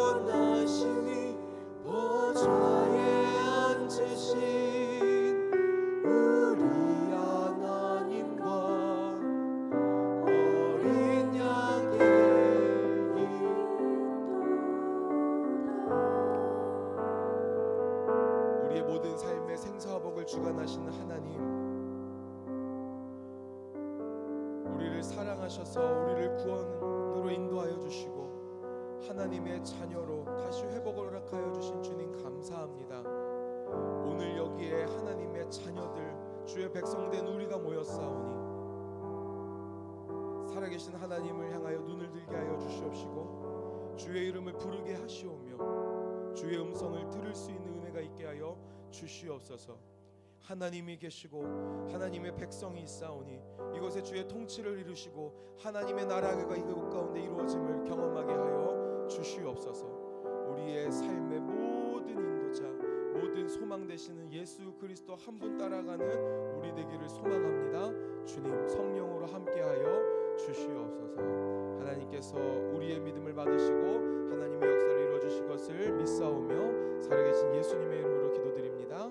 구원하시니 보좌에 앉으신 우리 하나님과 어린 양의 우리의 모든 삶의 생사와 복을 주관하시는 하나님, 우리를 사랑하셔서 우리를 구원으로 인도하여 주시고 하나님의 자녀로 다시 회복을 허락하여 주신 주님 감사합니다. 오늘 여기에 하나님의 자녀들 주의 백성된 우리가 모였사오니 살아계신 하나님을 향하여 눈을 들게 하여 주시옵시고 주의 이름을 부르게 하시오며 주의 음성을 들을 수 있는 은혜가 있게 하여 주시옵소서. 하나님이 계시고 하나님의 백성이 있사오니 이곳에 주의 통치를 이루시고 하나님의 나라가 이곳 가운데 이루어짐을 경험하게 하여 주시옵소서. 우리의 삶의 모든 인도자, 모든 소망 되시는 예수 그리스도 한 분 따라가는 우리 되기를 소망합니다. 주님 성령으로 함께하여 주시옵소서. 하나님께서 우리의 믿음을 받으시고 하나님의 역사를 이루어 주실 것을 믿사오며 살아계신 예수님의 이름으로 기도드립니다.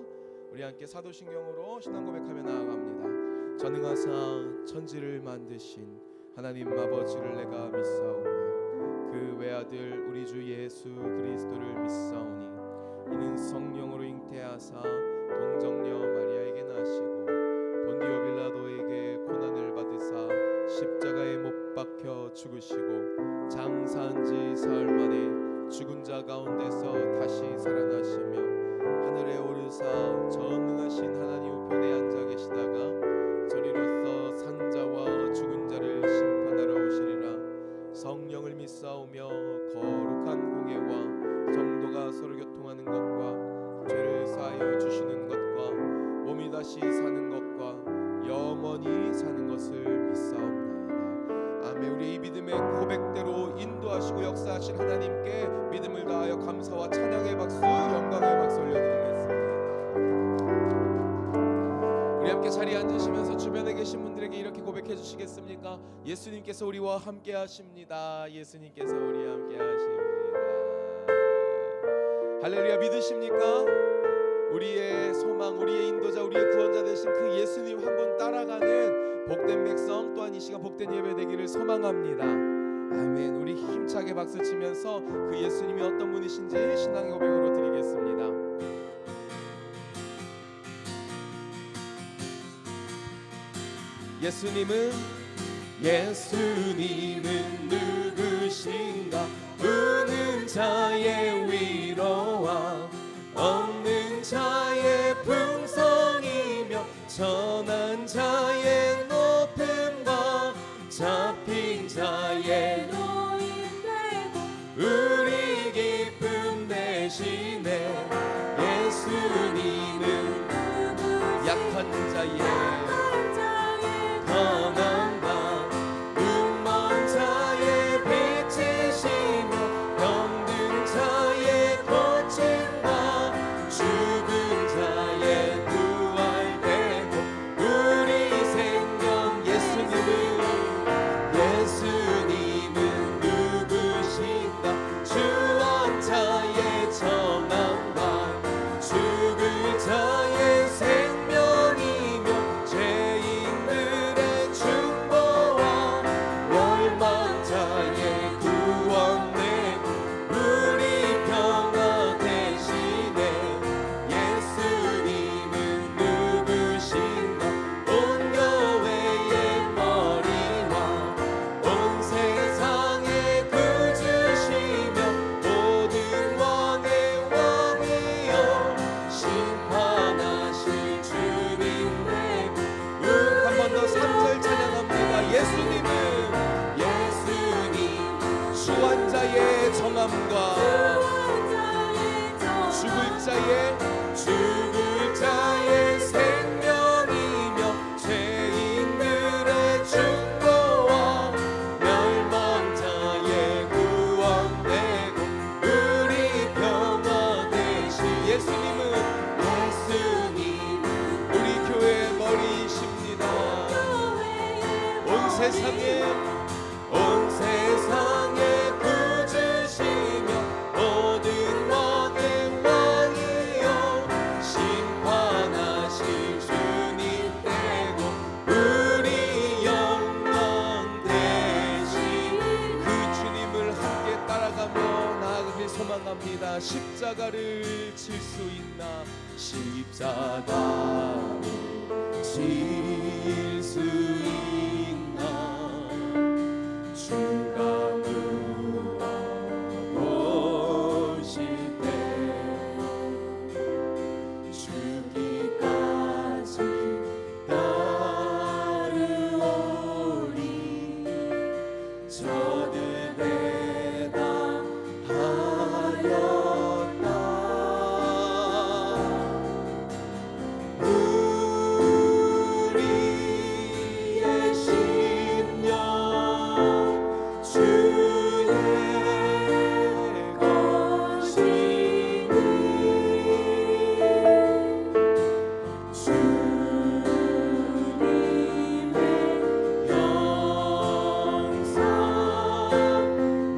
우리 함께 사도신경으로 신앙 고백하며 나아갑니다. 전능하사 천지를 만드신 하나님 아버지를 내가 믿사오며 그 외아들 우리 주 예수 그리스도를 믿사오니 이는 성령으로 잉태하사 동정녀 마리아에게 나시고 본디오 빌라도에게 고난을 받으사 십자가에 못 박혀 죽으시고 장사한 지 사흘 만에 죽은 자 가운데서 다시 살아나시며 하늘에 오르사 전능하신 하나님 우편에 앉아 계시다가 저리로서 산자와 죽은 자를 심판하러 오시리라. 성령을 믿사오며 거룩한 공예와 정도가 서로 교통하는 것과 죄를 사하여 주시는 것과 몸이 다시 사는 것과 영원히 사는 것을 믿사옵나이다. 아멘. 우리 이 믿음의 고백대로 인도하시고 역사하신 하나님께 믿음을 다하여 감사와 찬양의 박수, 영광의 박수 올려드리겠습니다. 우리 함께 자리에 앉으시면서 주변에 계신 분들에게 이렇게 고백해 주시겠습니까? 예수님께서 우리와 함께 하십니다. 예수님께서 우리와 함께 하십니다. 할렐루야. 믿으십니까? 우리의 소망, 우리의 인도자, 우리의 구원자 되신 그 예수님 한 분 따라가는 복된 백성, 또한 이 시간 복된 예배 되기를 소망합니다. 아멘. 우리 힘차게 박수 치면서 그 예수님이 어떤 분이신지 신앙의 고백으로 드리겠습니다. 예수님은 누구신가? 우는 자의 위로와 없는 자의 풍성이며 전한 자의 높음과 잡힌 자의 노임되고 우리 기쁨 대신에 예수님은 약한 자의 강함과 눈먼 자의 빛이시며 병든 자의 고침과 죽은 자의 부활되고 우리 생명 예수님은 누구신가? 주원자의 정함과 죽을 자의 생명이며 죄인들의 중보와 멸망자의 구원내 우리 평화 대신에 예수님은 누구신가? 온 교회의 머리와 온 세상의 구주시며 모든 왕의 왕이여 심판하실 주님 되고 한 번 더 3절 찬양합니다. 예수님 주원자의 정함과 죽을 자의 생명이며 죄인들의 중보와 멸망자의 구원되고 우리 평화 되신 예수님은 우리 교회의 머리이십니다. 온 세상의 소망합니다. 십자가를 질 수 있나? 십자가를 질 수 있나? 주가 물어보실 때 죽기까지 따르오리. 저는 대답하였다. 우리의 심령 주의 것이니 주님의 영상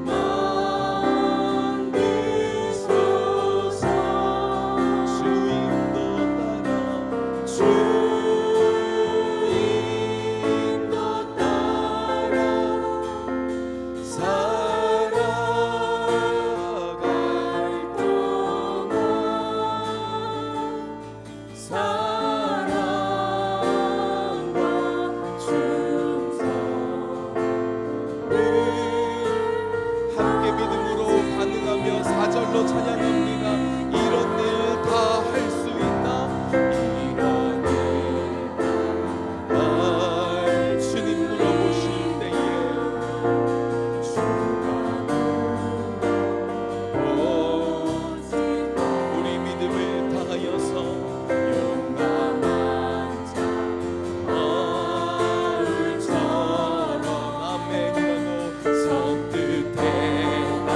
만드소서. 주인도 따라 주인도 따라 살아갈 동안 사랑과 충성을 함께 믿음으로 반응하며 사절로 찬양합니다. 이런 일 다 할 수 있나? 이런 일다 주님 물어보실 때에 주가 물어보실 때 우리 믿음을 다하여서 용감한 자 바울처럼 아멘이라고 선뜻 대답하리라.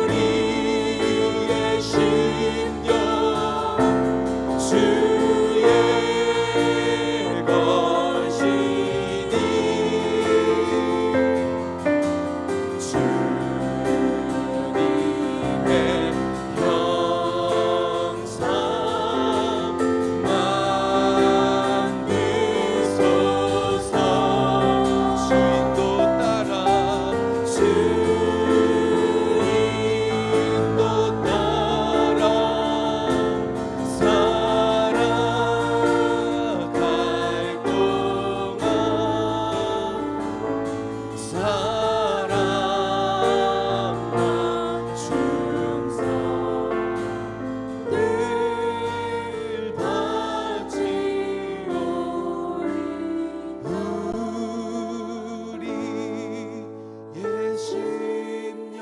우리의 심령 주의 것이니 주님의 형상 만드소서. 주인도 따라 주인도 따라 살아갈 동안 사랑과 충성을 바치오리. 우리의 심령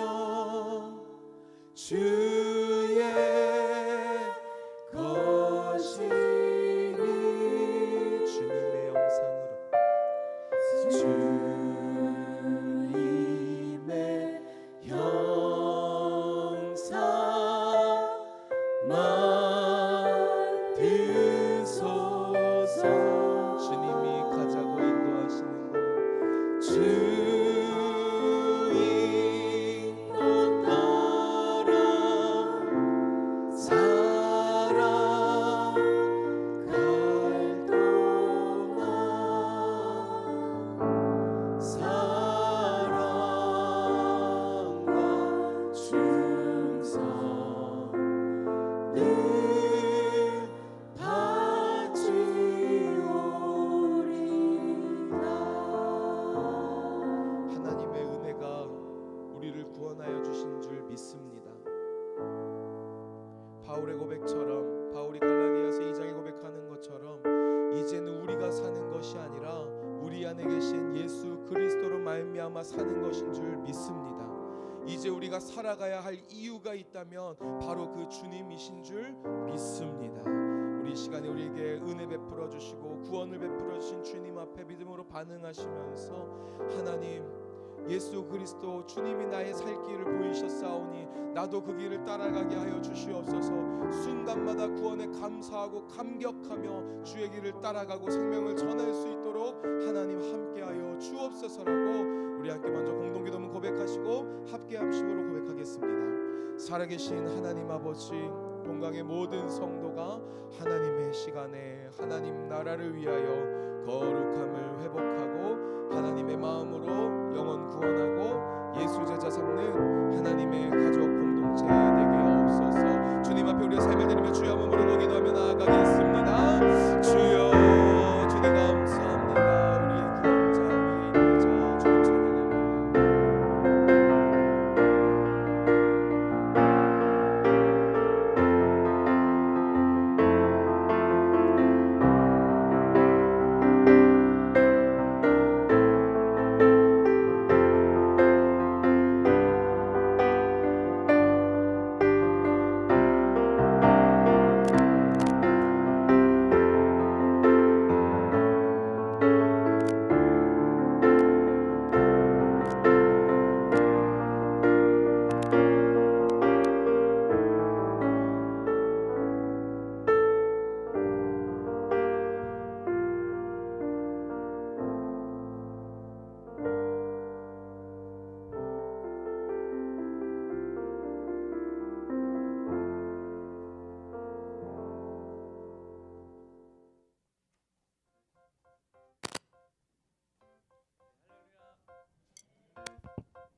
주의 것이니 주님의 영상으로 주님의 형상 만드소서. 주님이 가자고 인도하시는 곳 주인도 따라 살아갈 동안 사랑과 충성을 바치오리라. 하나님의 은혜가 우리를 구원하여 주신 줄 믿습니다. 바울의 고백처럼 바울이 갈라디아서 2장에 고백하는 것처럼 이제는 우리가 사는 것이 아니라 우리 안에 계신 예수 그리스도로 말미암아 사는 것인 줄 믿습니다. 이제 우리가 살아가야 할 이유가 있다면 바로 그 주님이신 줄 믿습니다. 우리 시간에 우리에게 은혜 베풀어 주시고 구원을 베풀어 주신 주님 앞에 믿음으로 반응하시면서 하나님 예수 그리스도 주님이 나의 살 길을 보이셨사오니 나도 그 길을 따라가게 하여 주시옵소서. 순간마다 구원에 감사하고 감격하며 주의 길을 따라가고 생명을 전할 수 있도록 하나님 함께하여 주옵소서라고 우리 함께 먼저 공동기도문 고백하시고 함께 함심으로 고백하겠습니다. 살아계신 하나님 아버지, 동강의 모든 성도가 하나님의 시간에 하나님 나라를 위하여 거룩함을 회복하고 하나님의 마음으로 영혼 구원하고 예수 제자 삼는 하나님의 가족 공동체 되게 하옵소서. 주님 앞에 우리의 삶을 드리며 주여 한번 부르고 기도하며 나아가겠습니다. 주여 주님 감사합니다. 우리의 구원자 우리의 인도자 주님 찬양합니다.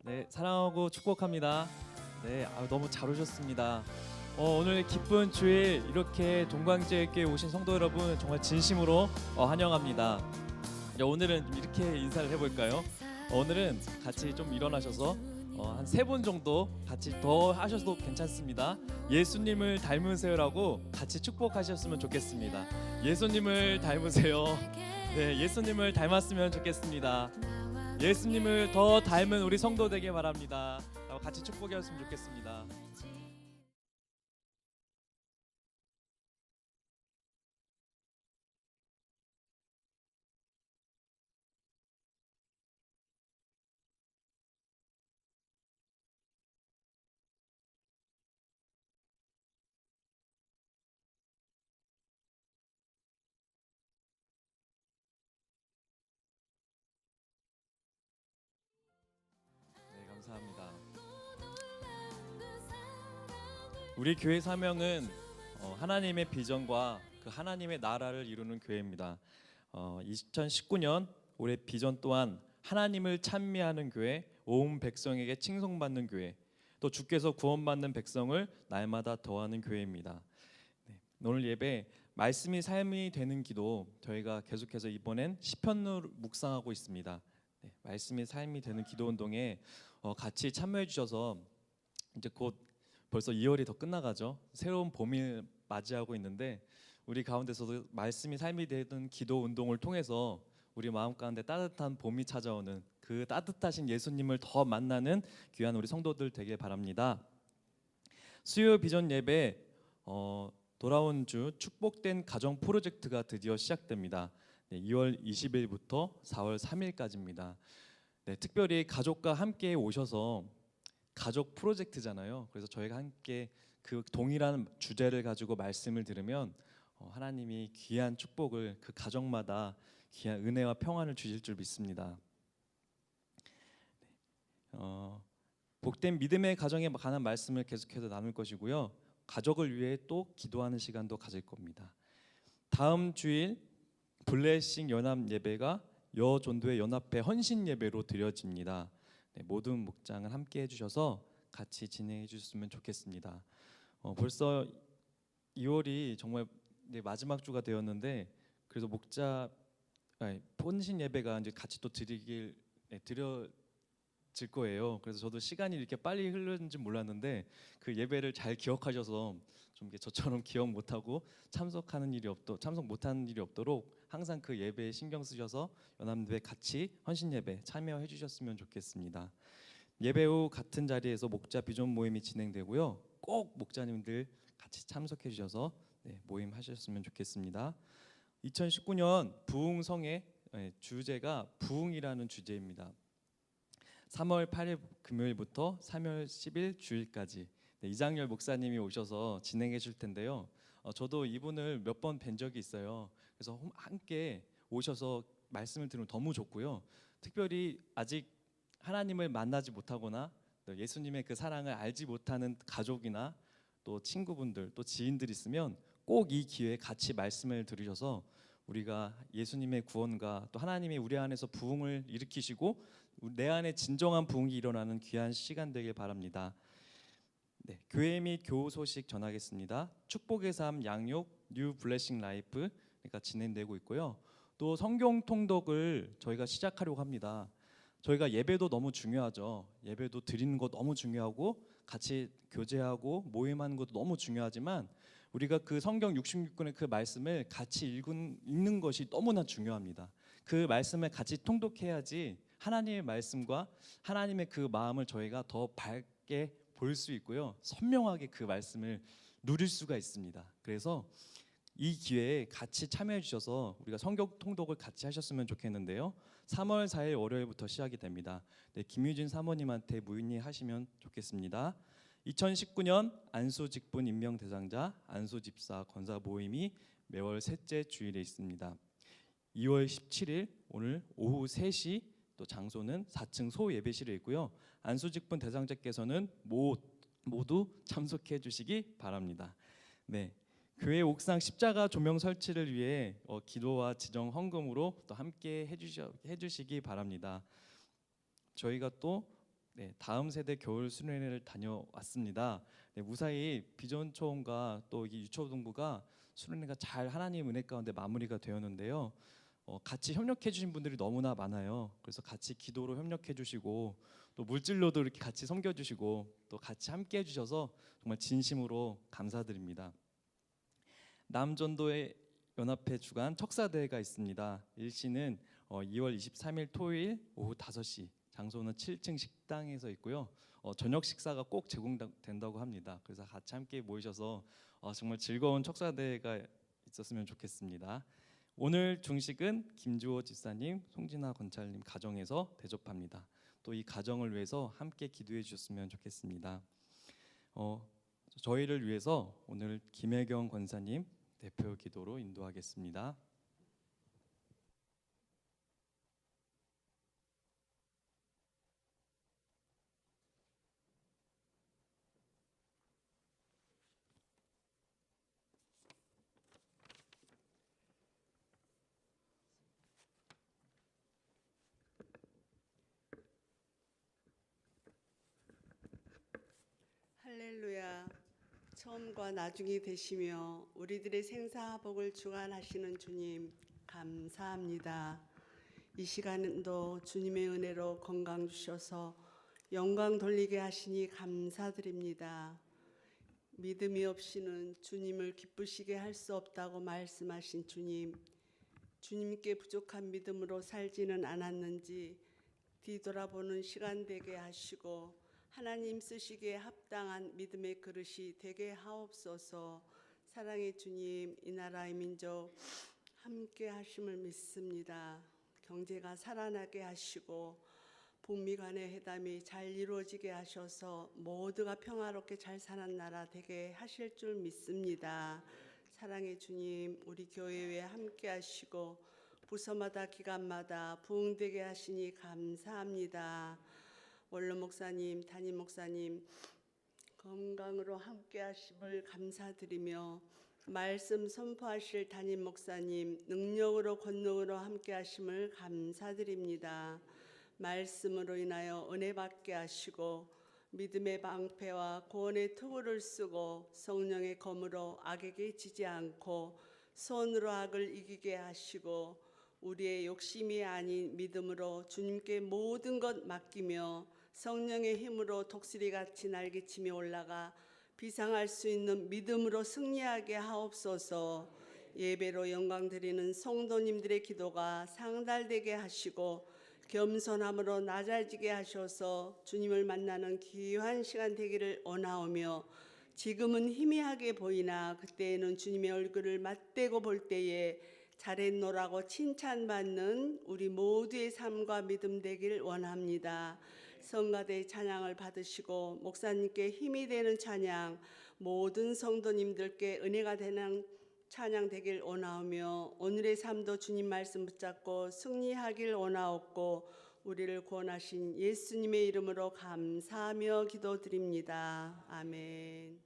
네, 사랑하고 축복합니다. 네, 너무 잘 오셨습니다. 오늘 기쁜 주일 이렇게 동광제교회 오신 성도 여러분 정말 진심으로 환영합니다. 오늘은 좀 이렇게 인사를 해볼까요? 오늘은 같이 좀 일어나셔서 한 3분 정도 같이 더 하셔도 괜찮습니다. 예수님을 닮으세요라고 같이 축복하셨으면 좋겠습니다. 예수님을 닮으세요. 네, 예수님을 닮았으면 좋겠습니다. 예수님을 더 닮은 우리 성도 되길 바랍니다. 같이 축복이었으면 좋겠습니다. 네, 감사합니다. 우리 교회 사명은 하나님의 비전과 그 하나님의 나라를 이루는 교회입니다. 2019년 올해 비전 또한 하나님을 찬미하는 교회, 온 백성에게 칭송받는 교회, 또 주께서 구원받는 백성을 날마다 더하는 교회입니다. 네, 오늘 예배 말씀이 삶이 되는 기도 저희가 계속해서 이번엔 시편을 묵상하고 있습니다. 네, 말씀이 삶이 되는 기도 운동에 같이 참여해 주셔서 이제 곧 벌써 2월이 더 끝나가죠. 새로운 봄을 맞이하고 있는데 우리 가운데서도 말씀이 삶이 되는 기도 운동을 통해서 우리 마음 가운데 따뜻한 봄이 찾아오는 그 따뜻하신 예수님을 더 만나는 귀한 우리 성도들 되길 바랍니다. 수요 비전 예배 돌아온 주 축복된 가정 프로젝트가 드디어 시작됩니다. 네, 2월 20일부터 4월 3일까지입니다. 네, 특별히 가족과 함께 오셔서 가족 프로젝트잖아요. 그래서 저희가 함께 그 동일한 주제를 가지고 말씀을 들으면 하나님이 귀한 축복을 그 가정마다 귀한 은혜와 평안을 주실 줄 믿습니다. 복된 믿음의 가정에 관한 말씀을 계속해서 나눌 것이고요. 가족을 위해 또 기도하는 시간도 가질 겁니다. 다음 주일 블레싱 연합 예배가 여전도회 연합회 헌신 예배로 드려집니다. 네, 모든 목장을 함께 해주셔서 같이 진행해 주셨으면 좋겠습니다. 벌써 2월이 정말 마지막 주가 되었는데 그래서 헌신 예배가 이제 같이 또 드려질 거예요. 그래서 저도 시간이 이렇게 빨리 흐르는지 몰랐는데 그 예배를 잘 기억하셔서 좀 저처럼 기억 못하고 참석 못하는 일이 없도록 항상 그 예배에 신경 쓰셔서 연합회 같이 헌신 예배 참여해 주셨으면 좋겠습니다. 예배 후 같은 자리에서 목자 비전 모임이 진행되고요. 꼭 목자님들 같이 참석해 주셔서 모임 하셨으면 좋겠습니다. 2019년 부흥성의 주제가 부흥이라는 주제입니다. 3월 8일 금요일부터 3월 10일 주일까지 이장열 목사님이 오셔서 진행해 줄 텐데요. 저도 이분을 몇 번 뵌 적이 있어요. 그래서 함께 오셔서 말씀을 들으면 너무 좋고요. 특별히 아직 하나님을 만나지 못하거나 예수님의 그 사랑을 알지 못하는 가족이나 또 친구분들 또 지인들 있으면 꼭 이 기회에 같이 말씀을 들으셔서 우리가 예수님의 구원과 또 하나님이 우리 안에서 부흥을 일으키시고 내 안에 진정한 부흥이 일어나는 귀한 시간 되길 바랍니다. 네, 교회 및 교우 소식 전하겠습니다. 축복의 삶 양육 뉴 블레싱 라이프가 진행되고 있고요. 또 성경 통독을 저희가 시작하려고 합니다. 저희가 예배도 너무 중요하죠. 예배도 드리는 거 너무 중요하고 같이 교제하고 모임하는 것도 너무 중요하지만 우리가 그 성경 66권의 그 말씀을 같이 읽는 것이 너무나 중요합니다. 그 말씀을 같이 통독해야지 하나님의 말씀과 하나님의 그 마음을 저희가 더 밝게 볼 수 있고요. 선명하게 그 말씀을 누릴 수가 있습니다. 그래서 이 기회에 같이 참여해 주셔서 우리가 성경 통독을 같이 하셨으면 좋겠는데요. 3월 4일 월요일부터 시작이 됩니다. 네, 김유진 사모님한테 문의하시면 좋겠습니다. 2019년 안수직분 임명대상자 안수집사 권사 모임이 매월 셋째 주일에 있습니다. 2월 17일 오늘 오후 3시 또 장소는 4층 소예배실에 있고요. 안수직분 대상자께서는 모두 참석해 주시기 바랍니다. 네, 교회 옥상 십자가 조명 설치를 위해 기도와 지정 헌금으로 또 함께 해주시기 바랍니다. 저희가 또 다음 세대 겨울 수련회를 다녀왔습니다. 무사히 비전 초원과 또 이 유초동부가 수련회가 잘 하나님 은혜 가운데 마무리가 되었는데요. 같이 협력해 주신 분들이 너무나 많아요. 그래서 같이 기도로 협력해 주시고 또 물질로도 이렇게 같이 섬겨 주시고 또 같이 함께 해 주셔서 정말 진심으로 감사드립니다. 남전도의 연합회 주간 척사대회가 있습니다. 일시는 2월 23일 토요일 오후 5시, 장소는 7층 식당에서 있고요. 저녁 식사가 꼭 제공된다고 합니다. 그래서 같이 함께 모이셔서 정말 즐거운 척사대회가 있었으면 좋겠습니다. 오늘 중식은 김주호 집사님, 송진아 권찰님 가정에서 대접합니다. 또 이 가정을 위해서 함께 기도해 주셨으면 좋겠습니다. 저희를 위해서 오늘 김혜경 권사님 대표 기도로 인도하겠습니다. 할렐루야. 처음과 나중이 되시며 우리들의 생사복을 주관하시는 주님 감사합니다. 이 시간도 주님의 은혜로 건강 주셔서 영광 돌리게 하시니 감사드립니다. 믿음이 없이는 주님을 기쁘시게 할 수 없다고 말씀하신 주님, 주님께 부족한 믿음으로 살지는 않았는지 뒤돌아보는 시간 되게 하시고 하나님 쓰시기에 합당한 믿음의 그릇이 되게 하옵소서. 사랑의 주님, 이 나라의 민족 함께 하심을 믿습니다. 경제가 살아나게 하시고 북미 간의 회담이 잘 이루어지게 하셔서 모두가 평화롭게 잘 사는 나라 되게 하실 줄 믿습니다. 사랑의 주님, 우리 교회에 함께 하시고 부서마다 기간마다 부흥되게 하시니 감사합니다. 원로 목사님, 담임 목사님 건강으로 함께 하심을 감사드리며 말씀 선포하실 담임 목사님 능력으로 권능으로 함께 하심을 감사드립니다. 말씀으로 인하여 은혜 받게 하시고 믿음의 방패와 구원의 투구를 쓰고 성령의 검으로 악에게 지지 않고 손으로 악을 이기게 하시고 우리의 욕심이 아닌 믿음으로 주님께 모든 것 맡기며 성령의 힘으로 독수리같이 날개치며 올라가 비상할 수 있는 믿음으로 승리하게 하옵소서. 예배로 영광 드리는 성도님들의 기도가 상달되게 하시고 겸손함으로 낮아지게 하셔서 주님을 만나는 귀한 시간 되기를 원하오며 지금은 희미하게 보이나 그때에는 주님의 얼굴을 맞대고 볼 때에 잘했노라고 칭찬받는 우리 모두의 삶과 믿음 되길 원합니다. 성가대 찬양을 받으시고 목사님께 힘이 되는 찬양, 모든 성도님들께 은혜가 되는 찬양 되길 원하오며 오늘의 삶도 주님 말씀 붙잡고 승리하길 원하옵고 우리를 구원하신 예수님의 이름으로 감사하며 기도드립니다. 아멘.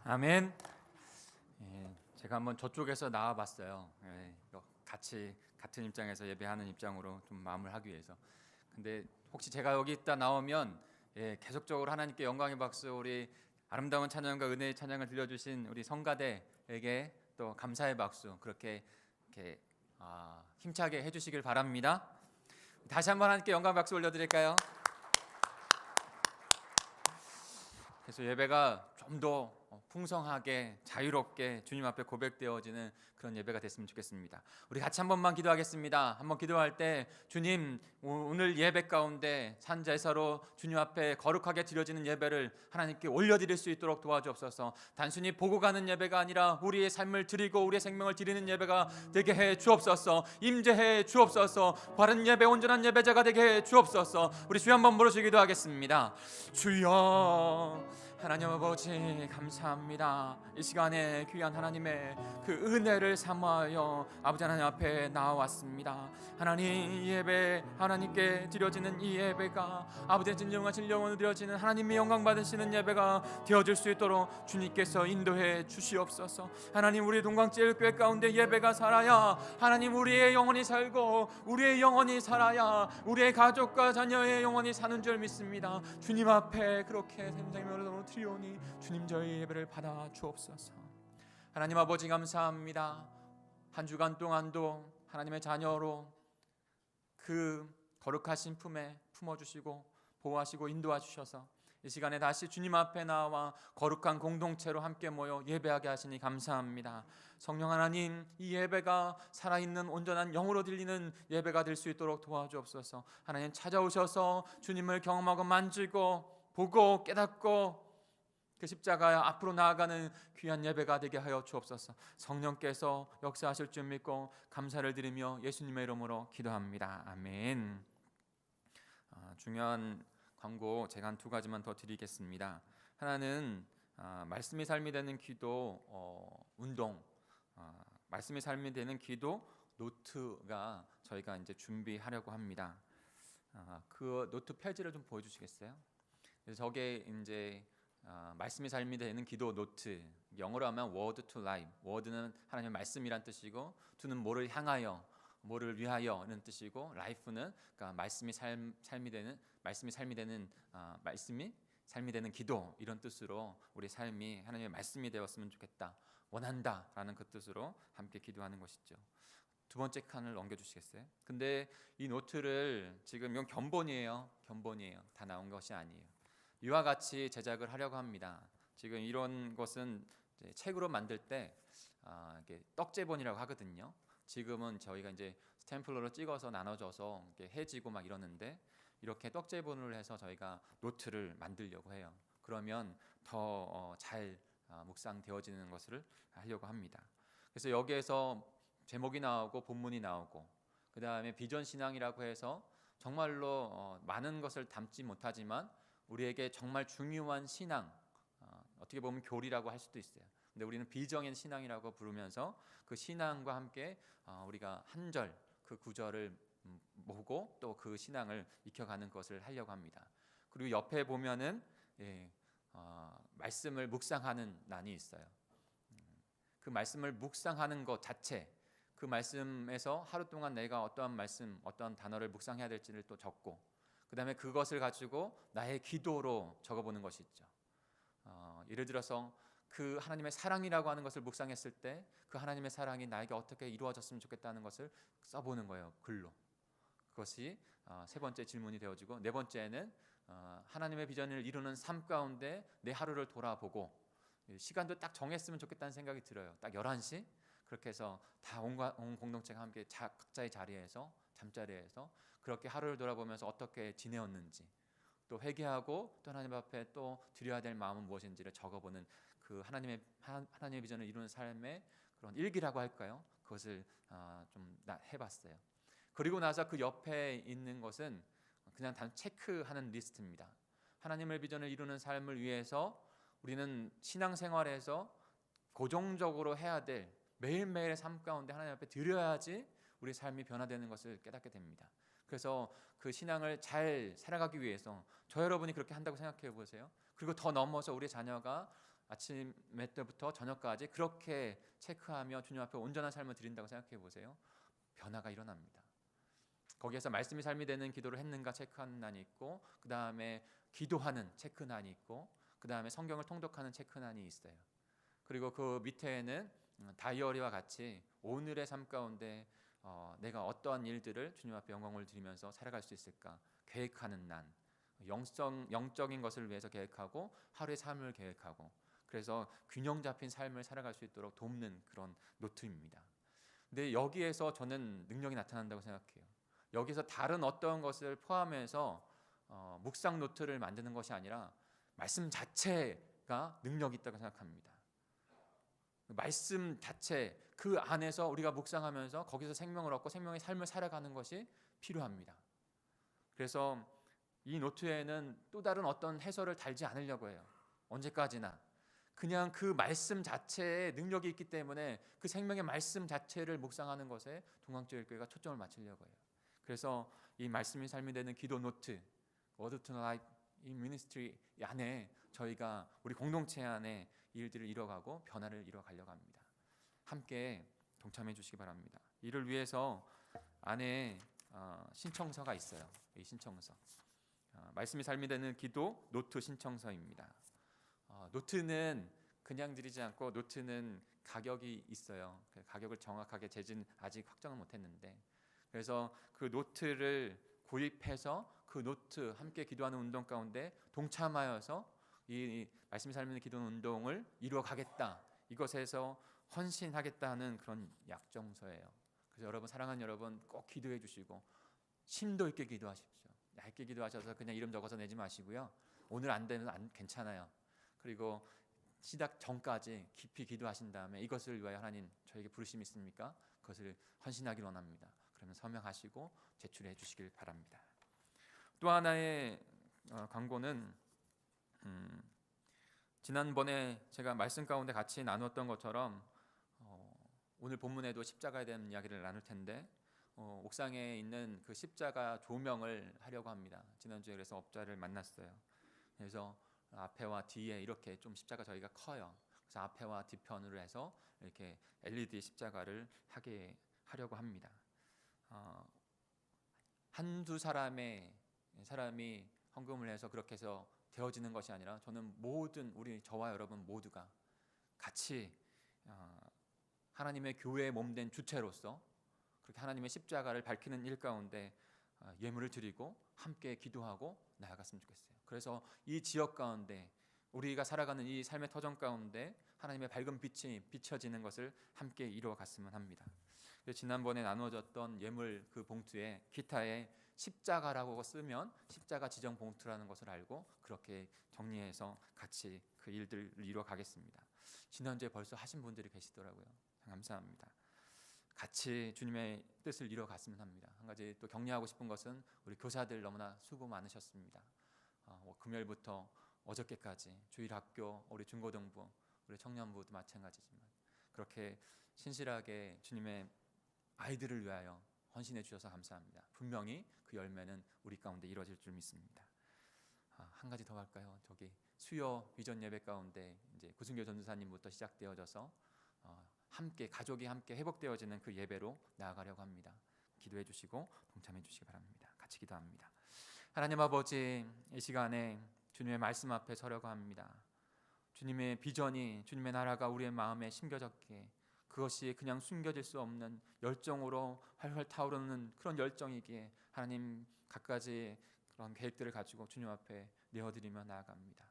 아멘. 제가 한번 저쪽에서 나와봤어요. 같이 같은 입장에서 예배하는 입장으로 좀 마음을 하기 위해서. 근데 혹시 제가 여기 있다 나오면 계속적으로 하나님께 영광의 박수, 우리 아름다운 찬양과 은혜의 찬양을 들려주신 우리 성가대에게 또 감사의 박수 그렇게 이렇게 힘차게 해주시길 바랍니다. 다시 한번 하나님께 영광 박수 올려드릴까요? 그래서 예배가 좀 더 풍성하게 자유롭게 주님 앞에 고백되어지는 그런 예배가 됐으면 좋겠습니다. 우리 같이 한 번만 기도하겠습니다. 한번 기도할 때 주님, 오늘 예배 가운데 산제사로 주님 앞에 거룩하게 드려지는 예배를 하나님께 올려드릴 수 있도록 도와주옵소서. 단순히 보고 가는 예배가 아니라 우리의 삶을 드리고 우리의 생명을 드리는 예배가 되게 해 주옵소서. 임재해 주옵소서. 바른 예배, 온전한 예배자가 되게 해 주옵소서. 우리 주여 한번 부르시 기도하겠습니다. 주여, 하나님 아버지 감사합니다. 이 시간에 귀한 하나님의 그 은혜를 삼하여 아버지 하나님 앞에 나왔습니다. 하나님, 이 예배, 하나님께 드려지는 이 예배가 아버지의 진정한 진정으로 드려지는 하나님의 영광 받으시는 예배가 되어질 수 있도록 주님께서 인도해 주시옵소서. 하나님, 우리 동광제일교회 가운데 예배가 살아야 하나님 우리의 영혼이 살고 우리의 영혼이 살아야 우리의 가족과 자녀의 영혼이 사는 줄 믿습니다. 주님 앞에 그렇게 생명으로 드리오니 주님 저희 예배를 받아 주옵소서. 하나님 아버지 감사합니다. 한 주간 동안도 하나님의 자녀로 그 거룩하신 품에 품어주시고 보호하시고 인도하주셔서 이 시간에 다시 주님 앞에 나와 거룩한 공동체로 함께 모여 예배하게 하시니 감사합니다. 성령 하나님, 이 예배가 살아있는 온전한 영으로 들리는 예배가 될 수 있도록 도와주옵소서. 하나님 찾아오셔서 주님을 경험하고 만지고 보고 깨닫고 그 십자가 앞으로 나아가는 귀한 예배가 되게 하여 주옵소서. 성령께서 역사하실 줄 믿고 감사를 드리며 예수님의 이름으로 기도합니다. 아멘. 중요한 광고 제가 한 두 가지만 더 드리겠습니다. 하나는 말씀이 삶이 되는 기도 운동, 말씀이 삶이 되는 기도 노트가 저희가 이제 준비하려고 합니다. 그 노트 페이지를 좀 보여주시겠어요? 그래서 저게 이제 말씀이 삶이 되는 기도 노트, 영어로 하면 word to life. word는 하나님의 말씀이란 뜻이고, to는 뭐를 향하여, 뭐를 위하여는 뜻이고, life는 그러니까 말씀이 삶이 되는 말씀이 삶이 되는 기도, 이런 뜻으로 우리 삶이 하나님의 말씀이 되었으면 좋겠다, 원한다라는 그 뜻으로 함께 기도하는 것이죠. 두 번째 칸을 넘겨주시겠어요? 근데 이 노트를 지금 이건 견본이에요. 다 나온 것이 아니에요. 이와 같이 제작을 하려고 합니다. 지금 이런 것은 이제 책으로 만들 때 이게 떡제본이라고 하거든요. 지금은 저희가 이제 스탬플러로 찍어서 나눠줘서 이렇게 해지고 막 이러는데, 이렇게 떡제본을 해서 저희가 노트를 만들려고 해요. 그러면 더 잘 묵상되어지는 것을 하려고 합니다. 그래서 여기에서 제목이 나오고 본문이 나오고, 그 다음에 비전 신앙이라고 해서 정말로 많은 것을 담지 못하지만 우리에게 정말 중요한 신앙, 어떻게 보면 교리라고 할 수도 있어요. 근데 우리는 비정인 신앙이라고 부르면서 그 신앙과 함께 우리가 한 절, 그 구절을 보고 또 그 신앙을 익혀가는 것을 하려고 합니다. 그리고 옆에 보면은 말씀을 묵상하는 난이 있어요. 그 말씀을 묵상하는 것 자체, 그 말씀에서 하루 동안 내가 어떠한 말씀, 어떠한 단어를 묵상해야 될지를 또 적고, 그 다음에 그것을 가지고 나의 기도로 적어보는 것이 있죠. 예를 들어서 그 하나님의 사랑이라고 하는 것을 묵상했을 때 그 하나님의 사랑이 나에게 어떻게 이루어졌으면 좋겠다는 것을 써보는 거예요, 글로. 그것이 세 번째 질문이 되어지고, 네 번째는 하나님의 비전을 이루는 삶 가운데 내 하루를 돌아보고, 시간도 딱 정했으면 좋겠다는 생각이 들어요. 딱 11시 그렇게 해서 다 온 공동체가 함께 각자의 자리에서 잠자리에서 그렇게 하루를 돌아보면서 어떻게 지내었는지 또 회개하고 또 하나님 앞에 또 드려야 될 마음은 무엇인지를 적어보는 그 하나님의 비전을 이루는 삶의 그런 일기라고 할까요? 그것을 좀 해봤어요. 그리고 나서 그 옆에 있는 것은 그냥 단 체크하는 리스트입니다. 하나님의 비전을 이루는 삶을 위해서 우리는 신앙생활에서 고정적으로 해야 될 매일매일의 삶 가운데 하나님 앞에 드려야지 우리 삶이 변화되는 것을 깨닫게 됩니다. 그래서 그 신앙을 잘 살아가기 위해서 저 여러분이 그렇게 한다고 생각해 보세요. 그리고 더 넘어서 우리 자녀가 아침에 때부터 저녁까지 그렇게 체크하며 주님 앞에 온전한 삶을 드린다고 생각해 보세요. 변화가 일어납니다. 거기에서 말씀이 삶이 되는 기도를 했는가 체크하는 난이 있고, 그 다음에 기도하는 체크난이 있고, 그 다음에 성경을 통독하는 체크난이 있어요. 그리고 그 밑에는 다이어리와 같이 오늘의 삶 가운데 내가 어떠한 일들을 주님 앞에 영광을 드리면서 살아갈 수 있을까 계획하는 난, 영적인 것을 위해서 계획하고 하루의 삶을 계획하고, 그래서 균형 잡힌 삶을 살아갈 수 있도록 돕는 그런 노트입니다. 근데 여기에서 저는 능력이 나타난다고 생각해요. 여기서 다른 어떤 것을 포함해서 묵상 노트를 만드는 것이 아니라 말씀 자체가 능력이 있다고 생각합니다. 말씀 자체 그 안에서 우리가 묵상하면서 거기서 생명을 얻고 생명의 삶을 살아가는 것이 필요합니다. 그래서 이 노트에는 또 다른 어떤 해설을 달지 않으려고 해요. 언제까지나 그냥 그 말씀 자체에 능력이 있기 때문에 그 생명의 말씀 자체를 묵상하는 것에 동강제일교회가 초점을 맞추려고 해요. 그래서 이 말씀이 삶이 되는 기도 노트, Word to Life 이 미니스트리 안에 저희가 우리 공동체 안에 일들을 이뤄가고 변화를 이뤄가려고 합니다. 함께 동참해 주시기 바랍니다. 이를 위해서 안에 신청서가 있어요. 이 신청서, 말씀이 삶이 되는 기도 노트 신청서입니다. 노트는 그냥 드리지 않고 노트는 가격이 있어요. 그 가격을 정확하게 제진 아직 확정을 못했는데, 그래서 그 노트를 구입해서 그 노트 함께 기도하는 운동 가운데 동참하여서 이 말씀이 삶는 기도 운동을 이루어 가겠다, 이것에서 헌신하겠다는 그런 약정서예요. 그래서 여러분, 사랑하는 여러분, 꼭 기도해 주시고 심도 있게 기도하십시오. 얇게 기도하셔서 그냥 이름 적어서 내지 마시고요. 오늘 안 되면 괜찮아요. 그리고 시작 전까지 깊이 기도하신 다음에 이것을 위하여 하나님 저에게 부르심이 있습니까? 그것을 헌신하기를 원합니다. 그러면 서명하시고 제출해 주시길 바랍니다. 또 하나의 광고는 지난번에 제가 말씀 가운데 같이 나눴던 것처럼 오늘 본문에도 십자가에 대한 이야기를 나눌 텐데 옥상에 있는 그 십자가 조명을 하려고 합니다. 지난주에 그래서 업자를 만났어요. 그래서 앞에와 뒤에 이렇게 좀 십자가 저희가 커요. 그래서 앞에와 뒤편으로 해서 이렇게 LED 십자가를 하려고 합니다. 한두 사람이 헌금을 해서 그렇게 해서 되어지는 것이 아니라 저는 모든 저와 여러분 모두가 같이 하나님의 교회의 몸된 주체로서 그렇게 하나님의 십자가를 밝히는 일 가운데 예물을 드리고 함께 기도하고 나아갔으면 좋겠어요. 그래서 이 지역 가운데 우리가 살아가는 이 삶의 터전 가운데 하나님의 밝은 빛이 비춰지는 것을 함께 이루어갔으면 합니다. 지난번에 나누어졌던 예물 그 봉투에 기타에 십자가라고 쓰면 십자가 지정 봉투라는 것을 알고 그렇게 정리해서 같이 그 일들을 이루어가겠습니다. 지난주에 벌써 하신 분들이 계시더라고요. 감사합니다. 같이 주님의 뜻을 이뤄갔으면 합니다. 한 가지 또 격려하고 싶은 것은 우리 교사들 너무나 수고 많으셨습니다. 금요일부터 어저께까지 주일학교, 우리 중고등부, 우리 청년부도 마찬가지지만 그렇게 신실하게 주님의 아이들을 위하여 헌신해 주셔서 감사합니다. 분명히 그 열매는 우리 가운데 이루어질 줄 믿습니다. 한 가지 더 할까요? 저기 수요 비전 예배 가운데 이제 구승교 전도사님부터 시작되어져서 함께 가족이 함께 회복되어지는 그 예배로 나아가려고 합니다. 기도해 주시고 동참해 주시기 바랍니다. 같이 기도합니다. 하나님 아버지, 이 시간에 주님의 말씀 앞에 서려고 합니다. 주님의 비전이, 주님의 나라가 우리의 마음에 심겨졌기에 그것이 그냥 숨겨질 수 없는 열정으로 활활 타오르는 그런 열정이기에 하나님 갖가지 그런 계획들을 가지고 주님 앞에 내어드리며 나아갑니다.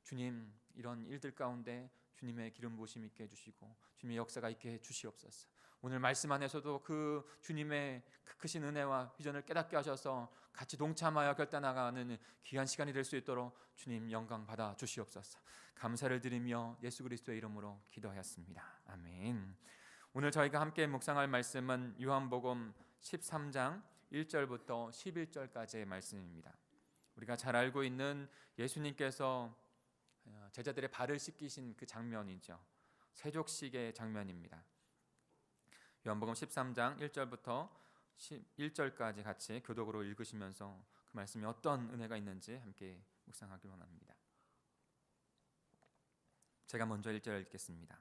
주님, 이런 일들 가운데 주님의 기름 부으심 있게 해주시고 주님의 역사가 있게 해주시옵소서. 오늘 말씀 안에서도 그 주님의 그 크신 은혜와 비전을 깨닫게 하셔서 같이 동참하여 결단나가는 귀한 시간이 될 수 있도록 주님 영광 받아 주시옵소서. 감사를 드리며 예수 그리스도의 이름으로 기도하였습니다. 아멘. 오늘 저희가 함께 묵상할 말씀은 요한복음 13장 1절부터 11절까지의 말씀입니다. 우리가 잘 알고 있는 예수님께서 제자들의 발을 씻기신 그 장면이죠. 세족식의 장면입니다. 요한복음 13장 1절부터 11절까지 같이 교독으로 읽으시면서 그 말씀이 어떤 은혜가 있는지 함께 묵상하길 원합니다. 제가 먼저 1절 읽겠습니다.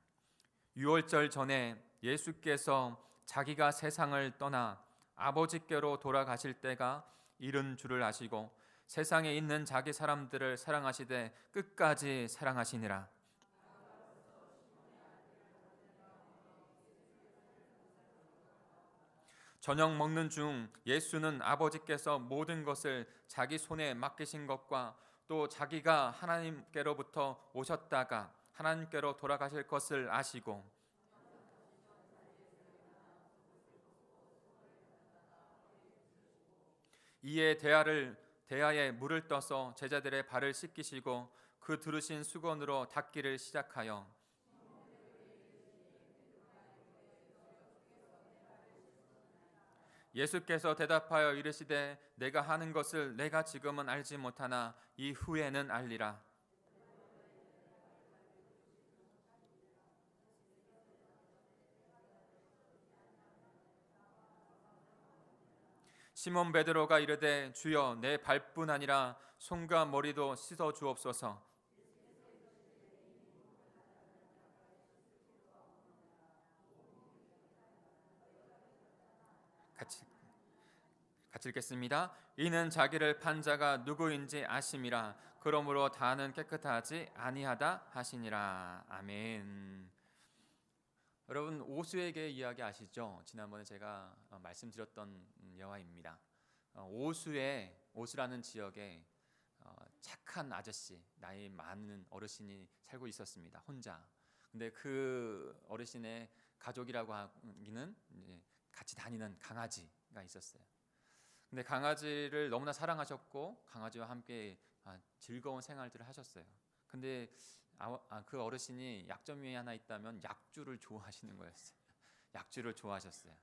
유월절 전에 예수께서 자기가 세상을 떠나 아버지께로 돌아가실 때가 이른 줄을 아시고 세상에 있는 자기 사람들을 사랑하시되 끝까지 사랑하시니라. 저녁 먹는 중 예수는 아버지께서 모든 것을 자기 손에 맡기신 것과 또 자기가 하나님께로부터 오셨다가 하나님께로 돌아가실 것을 아시고 이에 대야에 물을 떠서 제자들의 발을 씻기시고 그 두르신 수건으로 닦기를 시작하여 예수께서 대답하여 이르시되 내가 하는 것을 내가 지금은 알지 못하나 이후에는 알리라. 시몬 베드로가 이르되 주여 내 발뿐 아니라 손과 머리도 씻어 주옵소서. 같이 읽겠습니다. 이는 자기를 판 자가 누구인지 아심이라. 그러므로 다는 깨끗하지 아니하다 하시니라. 아멘. 여러분 오수에게 이야기 아시죠? 지난번에 제가 말씀드렸던 여화입니다. 오수라는 지역에 착한 아저씨, 나이 많은 어르신이 살고 있었습니다. 혼자. 근데 그 어르신의 가족이라고 하기는 같이 다니는 강아지가 있었어요. 근데 강아지를 너무나 사랑하셨고 강아지와 함께 즐거운 생활들을 하셨어요. 근데 그 어르신이 약점이 하나 있다면 약주를 좋아하시는 거였어요. 약주를 좋아하셨어요.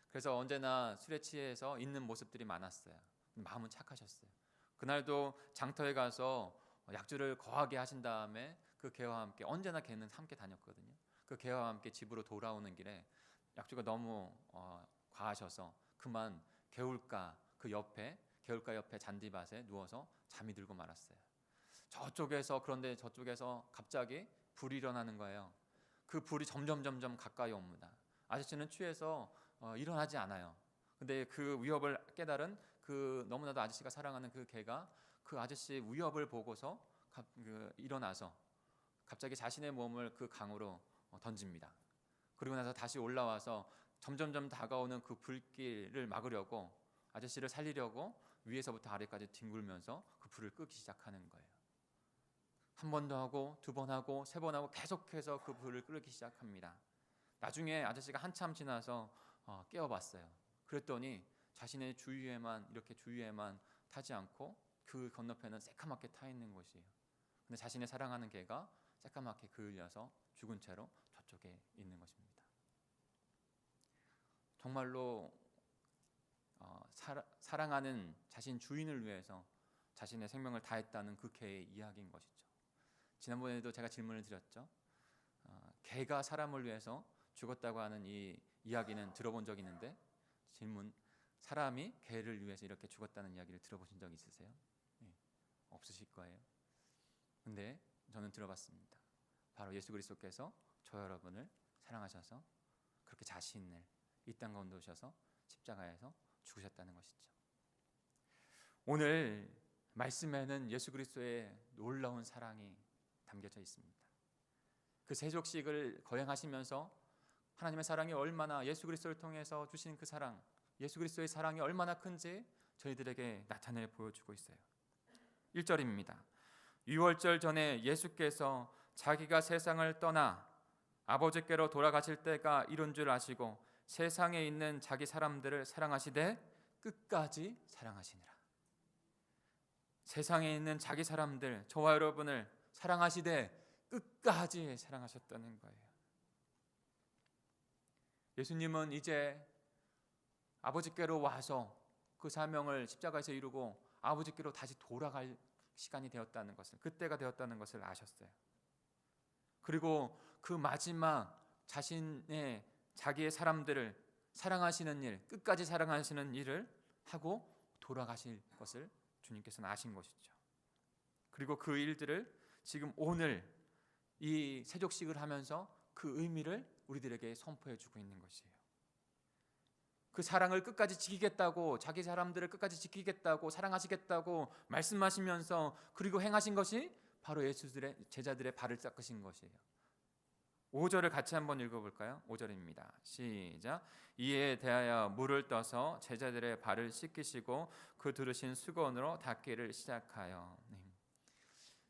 그래서 언제나 술에 취해서 있는 모습들이 많았어요. 마음은 착하셨어요. 그날도 장터에 가서 약주를 거하게 하신 다음에 그 개와 함께 언제나 개는 함께 다녔거든요. 그 개와 함께 집으로 돌아오는 길에 약주가 너무 과하셔서 그만 개울가 옆에 잔디밭에 누워서 잠이 들고 말았어요. 그런데 저쪽에서 갑자기 불이 일어나는 거예요. 그 불이 점점 가까이 옵니다. 아저씨는 취해서 일어나지 않아요. 근데 그 위협을 깨달은 그 너무나도 아저씨가 사랑하는 그 개가 그 아저씨 위협을 보고서 일어나서 갑자기 자신의 몸을 그 강으로 던집니다. 그리고 나서 다시 올라와서 점점 다가오는 그 불길을 막으려고 아저씨를 살리려고 위에서부터 아래까지 뒹굴면서 그 불을 끄기 시작하는 거예요. 한 번 더 하고 두 번 하고 세 번 하고 계속해서 그 불을 끄기 시작합니다. 나중에 아저씨가 한참 지나서 깨어봤어요. 그랬더니 자신의 주위에만 타지 않고 그 건너편은 새까맣게 타 있는 곳이에요. 근데 자신의 사랑하는 개가 새까맣게 그을려서 죽은 채로 저쪽에 있는 것입니다. 정말로 사랑하는 자신 주인을 위해서 자신의 생명을 다했다는 그 개의 이야기인 것이죠. 지난번에도 제가 질문을 드렸죠. 개가 사람을 위해서 죽었다고 하는 이 이야기는 들어본 적이 있는데 질문, 사람이 개를 위해서 이렇게 죽었다는 이야기를 들어보신 적 있으세요? 네, 없으실 거예요. 근데 저는 들어봤습니다. 바로 예수 그리스도께서 저 여러분을 사랑하셔서 그렇게 자신을 이 땅 가운데 오셔서 십자가에서 죽으셨다는 것이죠. 오늘 말씀에는 예수 그리스도의 놀라운 사랑이 담겨져 있습니다. 그 세족식을 거행하시면서 하나님의 사랑이 얼마나 예수 그리스도를 통해서 주신 그 사랑, 예수 그리스도의 사랑이 얼마나 큰지 저희들에게 나타내 보여주고 있어요. 1절입니다. 유월절 전에 예수께서 자기가 세상을 떠나 아버지께로 돌아가실 때가 이른 줄 아시고 세상에 있는 자기 사람들을 사랑하시되 끝까지 사랑하시니라. 세상에 있는 자기 사람들, 저와 여러분을 사랑하시되 끝까지 사랑하셨다는 거예요. 예수님은 이제 아버지께로 와서 그 사명을 십자가에서 이루고 아버지께로 다시 돌아갈 시간이 되었다는 것을, 그때가 되었다는 것을 아셨어요. 그리고 그 마지막 자기의 사람들을 사랑하시는 일, 끝까지 사랑하시는 일을 하고 돌아가실 것을 주님께서는 아신 것이죠. 그리고 그 일들을 지금 오늘 이 세족식을 하면서 그 의미를 우리들에게 선포해 주고 있는 것이에요. 그 사랑을 끝까지 지키겠다고, 자기 사람들을 끝까지 지키겠다고, 사랑하시겠다고 말씀하시면서 그리고 행하신 것이 바로 제자들의 발을 닦으신 것이에요. 5절을 같이 한번 읽어볼까요? 5절입니다. 시작. 이에 대하여 물을 떠서 제자들의 발을 씻기시고 그 두르신 수건으로 닦기를 시작하여.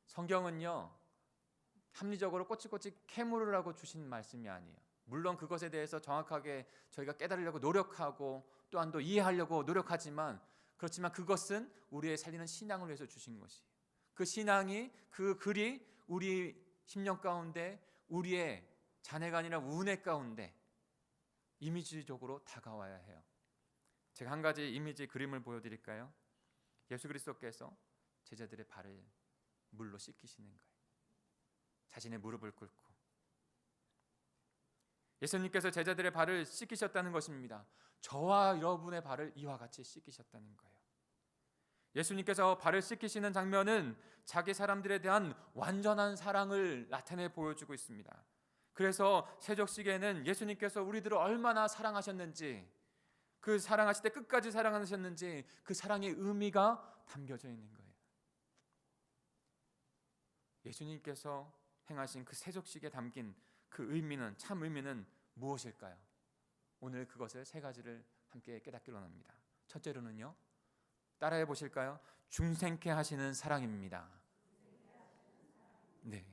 성경은요, 합리적으로 꼬치꼬치 캐물으라고 주신 말씀이 아니에요. 물론 그것에 대해서 정확하게 저희가 깨달으려고 노력하고 또한 또 이해하려고 노력하지만, 그렇지만 그것은 우리의 살리는 신앙을 위해서 주신 것이에요. 그 신앙이, 그 글이 우리 심령 가운데, 우리의 자네가 아니라 운의 가운데 이미지적으로 다가와야 해요. 제가 한 가지 이미지 그림을 보여드릴까요? 예수 그리스도께서 제자들의 발을 물로 씻기시는 거예요. 자신의 무릎을 꿇고 예수님께서 제자들의 발을 씻기셨다는 것입니다. 저와 여러분의 발을 이와 같이 씻기셨다는 거예요. 예수님께서 발을 씻기시는 장면은 자기 사람들에 대한 완전한 사랑을 나타내 보여주고 있습니다. 그래서 세족식에는 예수님께서 우리들을 얼마나 사랑하셨는지, 그 사랑하실 때 끝까지 사랑하셨는지 그 사랑의 의미가 담겨져 있는 거예요. 예수님께서 행하신 그 세족식에 담긴 그 의미는, 참 의미는 무엇일까요? 오늘 그것을 세 가지를 함께 깨닫기로 합니다. 첫째로는요, 따라해 보실까요? 중생케 하시는 사랑입니다. 네,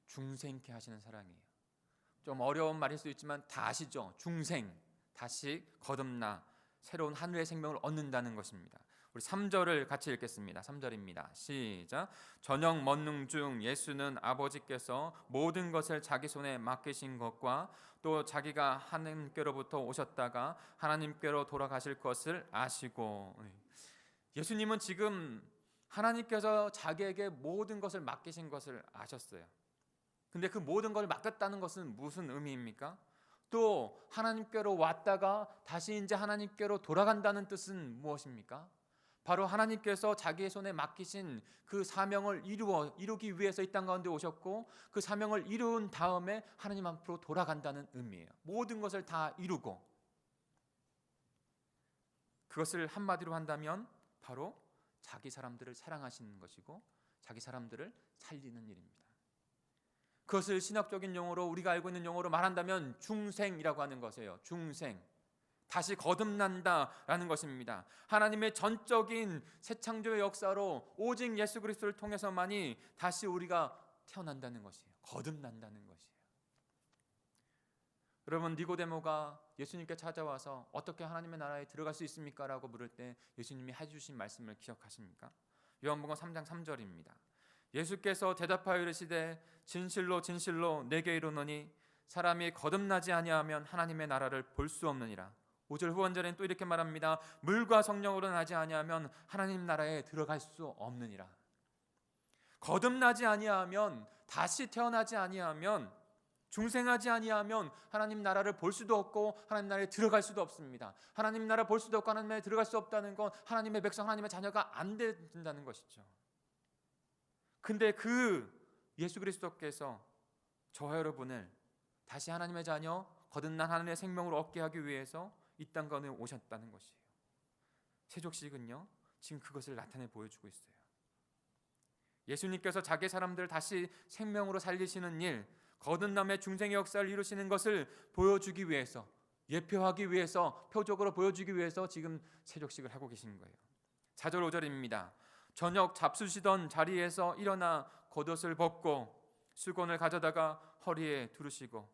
중생케 하시는 사랑이에요. 좀 어려운 말일 수 있지만 다 아시죠? 중생, 다시 거듭나 새로운 하늘의 생명을 얻는다는 것입니다. 우리 3절을 같이 읽겠습니다. 3절입니다. 시작. 저녁 먹는 중 예수는 아버지께서 모든 것을 자기 손에 맡기신 것과 또 자기가 하나님께로부터 오셨다가 하나님께로 돌아가실 것을 아시고, 예수님은 지금 하나님께서 자기에게 모든 것을 맡기신 것을 아셨어요. 근데 그 모든 걸 맡겼다는 것은 무슨 의미입니까? 또 하나님께로 왔다가 다시 이제 하나님께로 돌아간다는 뜻은 무엇입니까? 바로 하나님께서 자기의 손에 맡기신 그 사명을 이루기 위해서 이 땅 가운데 오셨고, 그 사명을 이룬 다음에 하나님 앞으로 돌아간다는 의미예요. 모든 것을 다 이루고, 그것을 한마디로 한다면 바로 자기 사람들을 사랑하시는 것이고 자기 사람들을 살리는 일입니다. 그것을 신학적인 용어로, 우리가 알고 있는 용어로 말한다면 중생이라고 하는 것이에요. 중생, 다시 거듭난다라는 것입니다. 하나님의 전적인 새 창조의 역사로 오직 예수 그리스도를 통해서만이 다시 우리가 태어난다는 것이에요. 거듭난다는 것이에요. 여러분, 니고데모가 예수님께 찾아와서 어떻게 하나님의 나라에 들어갈 수 있습니까? 라고 물을 때 예수님이 해주신 말씀을 기억하십니까? 요한복음 3장 3절입니다. 예수께서 대답하여 이르시되 진실로 진실로 내게 이르노니 사람이 거듭나지 아니하면 하나님의 나라를 볼 수 없느니라. 5절 후반절엔 또 이렇게 말합니다. 물과 성령으로 나지 아니하면 하나님 나라에 들어갈 수 없느니라. 거듭나지 아니하면, 다시 태어나지 아니하면, 중생하지 아니하면 하나님 나라를 볼 수도 없고 하나님 나라에 들어갈 수도 없습니다. 하나님 나라 볼 수도 없고 하나님 나라에 들어갈 수 없다는 건 하나님의 백성, 하나님의 자녀가 안 된다는 것이죠. 근데 그 예수 그리스도께서 저와 여러분을 다시 하나님의 자녀, 거듭난 하나님의 생명으로 얻게 하기 위해서 이 땅 가운데 오셨다는 것이에요. 세족식은요, 지금 그것을 나타내 보여주고 있어요. 예수님께서 자기 사람들을 다시 생명으로 살리시는 일, 거듭남의 중생의 역사를 이루시는 것을 보여주기 위해서, 예표하기 위해서, 표적으로 보여주기 위해서 지금 세족식을 하고 계신 거예요. 4절 5절입니다. 저녁 잡수시던 자리에서 일어나 겉옷을 벗고 수건을 가져다가 허리에 두르시고,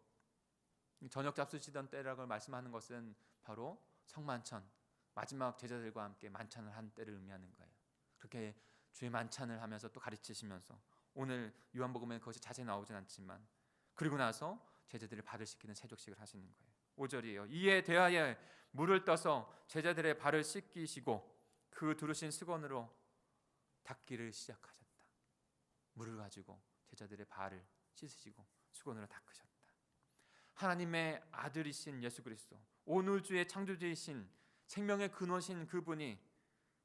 저녁 잡수시던 때라고 말씀하는 것은 바로 성만찬, 마지막 제자들과 함께 만찬을 한 때를 의미하는 거예요. 그렇게 주의 만찬을 하면서 또 가르치시면서, 오늘 요한복음에는 그것이 자세히 나오진 않지만, 그리고 나서 제자들의 발을 씻기는 세족식을 하시는 거예요. 5절이에요. 이에 대하여 물을 떠서 제자들의 발을 씻기시고 그 두르신 수건으로 닦기를 시작하셨다. 물을 가지고 제자들의 발을 씻으시고 수건으로 닦으셨다. 하나님의 아들이신 예수 그리스도, 온 우주의 창조주이신 생명의 근원이신 그분이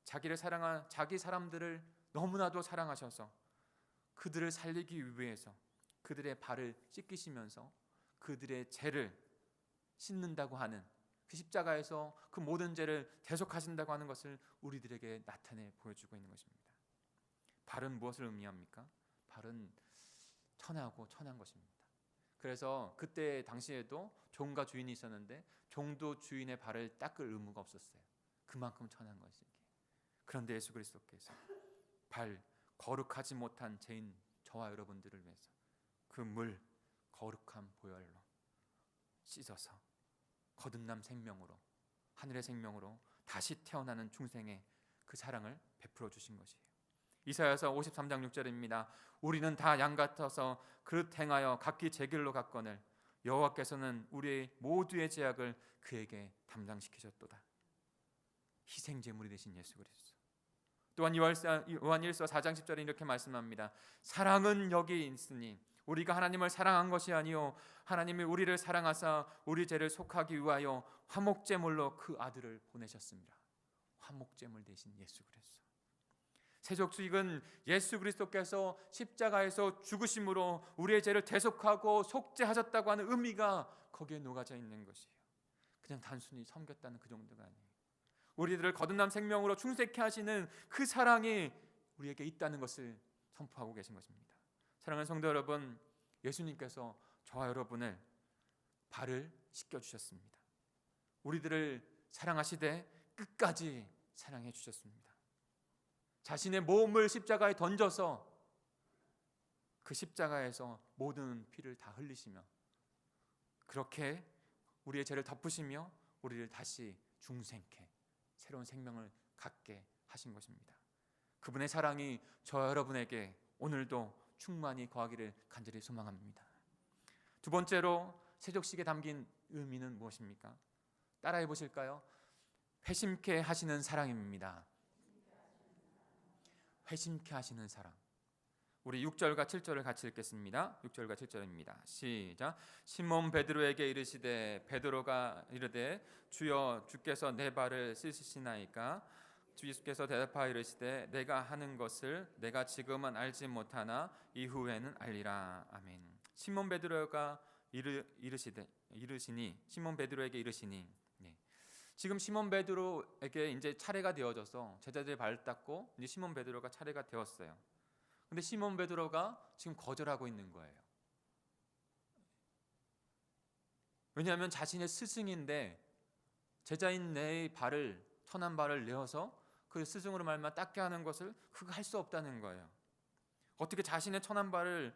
자기를 사랑한 자기 사람들을 너무나도 사랑하셔서 그들을 살리기 위해서 그들의 발을 씻기시면서 그들의 죄를 씻는다고 하는, 그 십자가에서 그 모든 죄를 대속하신다고 하는 것을 우리들에게 나타내 보여주고 있는 것입니다. 발은 무엇을 의미합니까? 발은 천하고 천한 것입니다. 그래서 그때 당시에도 종과 주인이 있었는데 종도 주인의 발을 닦을 의무가 없었어요. 그만큼 천한 것이기에. 그런데 예수 그리스도께서 발 거룩하지 못한 죄인 저와 여러분들을 위해서 그 물 거룩한 보혈로 씻어서 거듭남 생명으로, 하늘의 생명으로 다시 태어나는 중생의 그 사랑을 베풀어 주신 것이에요. 이사야서 53장 6절입니다. 우리는 다 양 같아서 그릇 행하여 각기 제 길로 갔거늘 여호와께서는 우리의 모두의 죄악을 그에게 담당시키셨도다. 희생제물이 되신 예수 그리스도. 또한 요한일서 4장 10절에 이렇게 말씀합니다. 사랑은 여기 있으니 우리가 하나님을 사랑한 것이 아니요 하나님이 우리를 사랑하사 우리 죄를 속하기 위하여 화목제물로 그 아들을 보내셨습니다. 화목제물 되신 예수 그리스도. 세족식은 예수 그리스도께서 십자가에서 죽으심으로 우리의 죄를 대속하고 속죄하셨다고 하는 의미가 거기에 녹아져 있는 것이에요. 그냥 단순히 섬겼다는 그 정도가 아니에요. 우리들을 거듭남 생명으로 충색케 하시는 그 사랑이 우리에게 있다는 것을 선포하고 계신 것입니다. 사랑하는 성도 여러분, 예수님께서 저와 여러분을 발을 씻겨주셨습니다. 우리들을 사랑하시되 끝까지 사랑해 주셨습니다. 자신의 몸을 십자가에 던져서 그 십자가에서 모든 피를 다 흘리시며 그렇게 우리의 죄를 덮으시며 우리를 다시 중생케 새로운 생명을 갖게 하신 것입니다. 그분의 사랑이 저와 여러분에게 오늘도 충만히 거하기를 간절히 소망합니다. 두 번째로 세족식에 담긴 의미는 무엇입니까? 따라해 보실까요? 회심케 하시는 사랑입니다. 회심케 하시는 사랑. 우리 6절과 7절을 같이 읽겠습니다. 6절과 7절입니다. 시작. 시몬 베드로에게 이르시되 베드로가 이르되 주여 주께서 내 발을 씻으시나이까? 주 예수께서 대답하여 이르시되 내가 하는 것을 내가 지금은 알지 못하나 이후에는 알리라. 아멘. 시몬 베드로가 이르시니 시몬 베드로에게 이르시니 지금 시몬 베드로에게 이제 차례가 되어져서 제자들이 발 닦고 이제 시몬 베드로가 차례가 되었어요. 근데 시몬 베드로가 지금 거절하고 있는 거예요. 왜냐하면 자신의 스승인데 제자인 내 발을 천한 발을 내어서 그 스승으로 말미암아 닦게 하는 것을 그거 할 수 없다는 거예요. 어떻게 자신의 천한 발을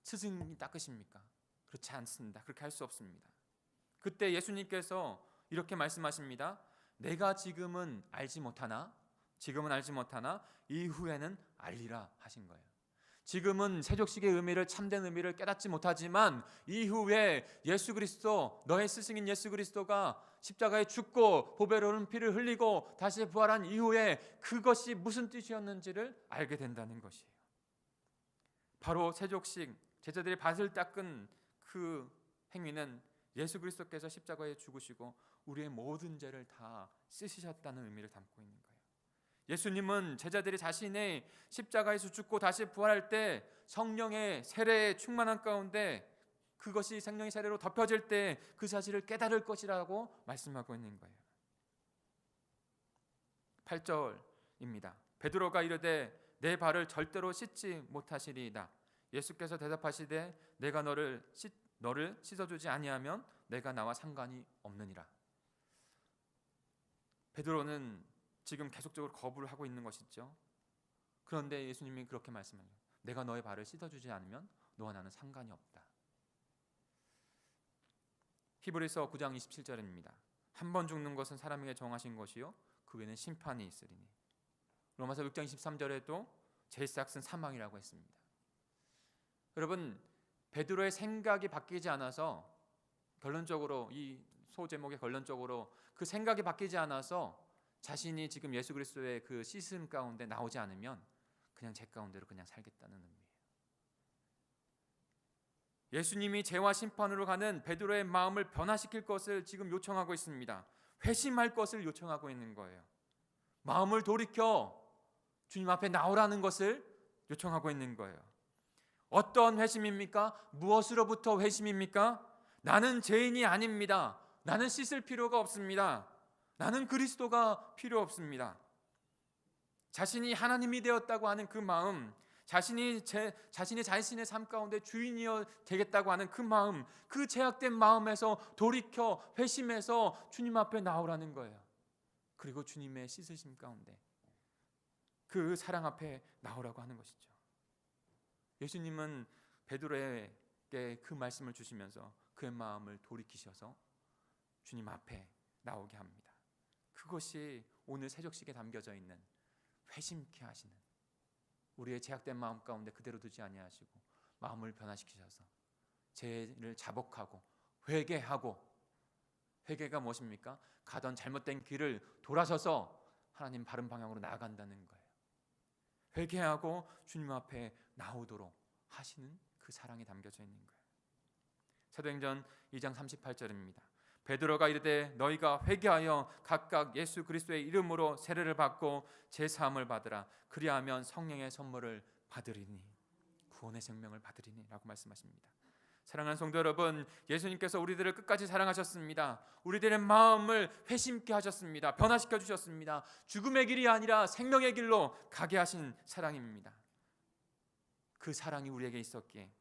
스승이 닦으십니까? 그렇지 않습니다. 그렇게 할 수 없습니다. 그때 예수님께서 이렇게 말씀하십니다. 내가 지금은 알지 못하나 이후에는 알리라 하신 거예요. 지금은 세족식의 의미를 참된 의미를 깨닫지 못하지만 이후에 예수 그리스도 너의 스승인 예수 그리스도가 십자가에 죽고 보배로 흐른 피를 흘리고 다시 부활한 이후에 그것이 무슨 뜻이었는지를 알게 된다는 것이에요. 바로 세족식 제자들이 발을 닦은 그 행위는 예수 그리스도께서 십자가에 죽으시고 우리의 모든 죄를 다 씻으셨다는 의미를 담고 있는 거예요. 예수님은 제자들이 자신의 십자가에서 죽고 다시 부활할 때 성령의 세례에 충만한 가운데 그것이 성령의 세례로 덮여질 때 그 사실을 깨달을 것이라고 말씀하고 있는 거예요. 8절입니다. 베드로가 이르되 내 발을 절대로 씻지 못하시리이다. 예수께서 대답하시되 내가 너를 씻어주지 아니하면 내가 나와 상관이 없느니라. 베드로는 지금 계속적으로 거부를 하고 있는 것이죠. 그런데 예수님이 그렇게 말씀해요. 내가 너의 발을 씻어주지 않으면 너와 나는 상관이 없다. 히브리서 9장 27절입니다. 한 번 죽는 것은 사람에게 정하신 것이요 그 외에는 심판이 있으리니. 로마서 6장 23절에도 제일 삭은 사망이라고 했습니다. 여러분, 베드로의 생각이 바뀌지 않아서 결론적으로 이 소제목의 결론적으로 그 생각이 바뀌지 않아서 자신이 지금 예수 그리스도의 그 씻음 가운데 나오지 않으면 그냥 제 가운데로 그냥 살겠다는 의미예요. 예수님이 죄와 심판으로 가는 베드로의 마음을 변화시킬 것을 지금 요청하고 있습니다. 회심할 것을 요청하고 있는 거예요. 마음을 돌이켜 주님 앞에 나오라는 것을 요청하고 있는 거예요. 어떤 회심입니까? 무엇으로부터 회심입니까? 나는 죄인이 아닙니다. 나는 씻을 필요가 없습니다. 나는 그리스도가 필요 없습니다. 자신이 하나님이 되었다고 하는 그 마음, 자신이 자신의 삶 가운데 주인이어 되겠다고 하는 그 마음, 그 죄악된 마음에서 돌이켜 회심해서 주님 앞에 나오라는 거예요. 그리고 주님의 씻으심 가운데 그 사랑 앞에 나오라고 하는 것이죠. 예수님은 베드로에게 그 말씀을 주시면서 그의 마음을 돌이키셔서 주님 앞에 나오게 합니다. 그것이 오늘 새적식에 담겨져 있는 회심케 하시는, 우리의 죄악된 마음 가운데 그대로 두지 아니하시고 마음을 변화시키셔서 죄를 자복하고 회개하고, 회개가 무엇입니까? 가던 잘못된 길을 돌아서서 하나님 바른 방향으로 나아간다는 거예요. 회개하고 주님 앞에 나오도록 하시는 그 사랑이 담겨져 있는 거예요. 사도행전 2장 38절입니다. 베드로가 이르되 너희가 회개하여 각각 예수 그리스도의 이름으로 세례를 받고 제사함을 받으라. 그리하면 성령의 선물을 받으리니, 구원의 생명을 받으리니 라고 말씀하십니다. 사랑하는 성도 여러분, 예수님께서 우리들을 끝까지 사랑하셨습니다. 우리들의 마음을 회심케 하셨습니다. 변화시켜 주셨습니다. 죽음의 길이 아니라 생명의 길로 가게 하신 사랑입니다. 그 사랑이 우리에게 있었기에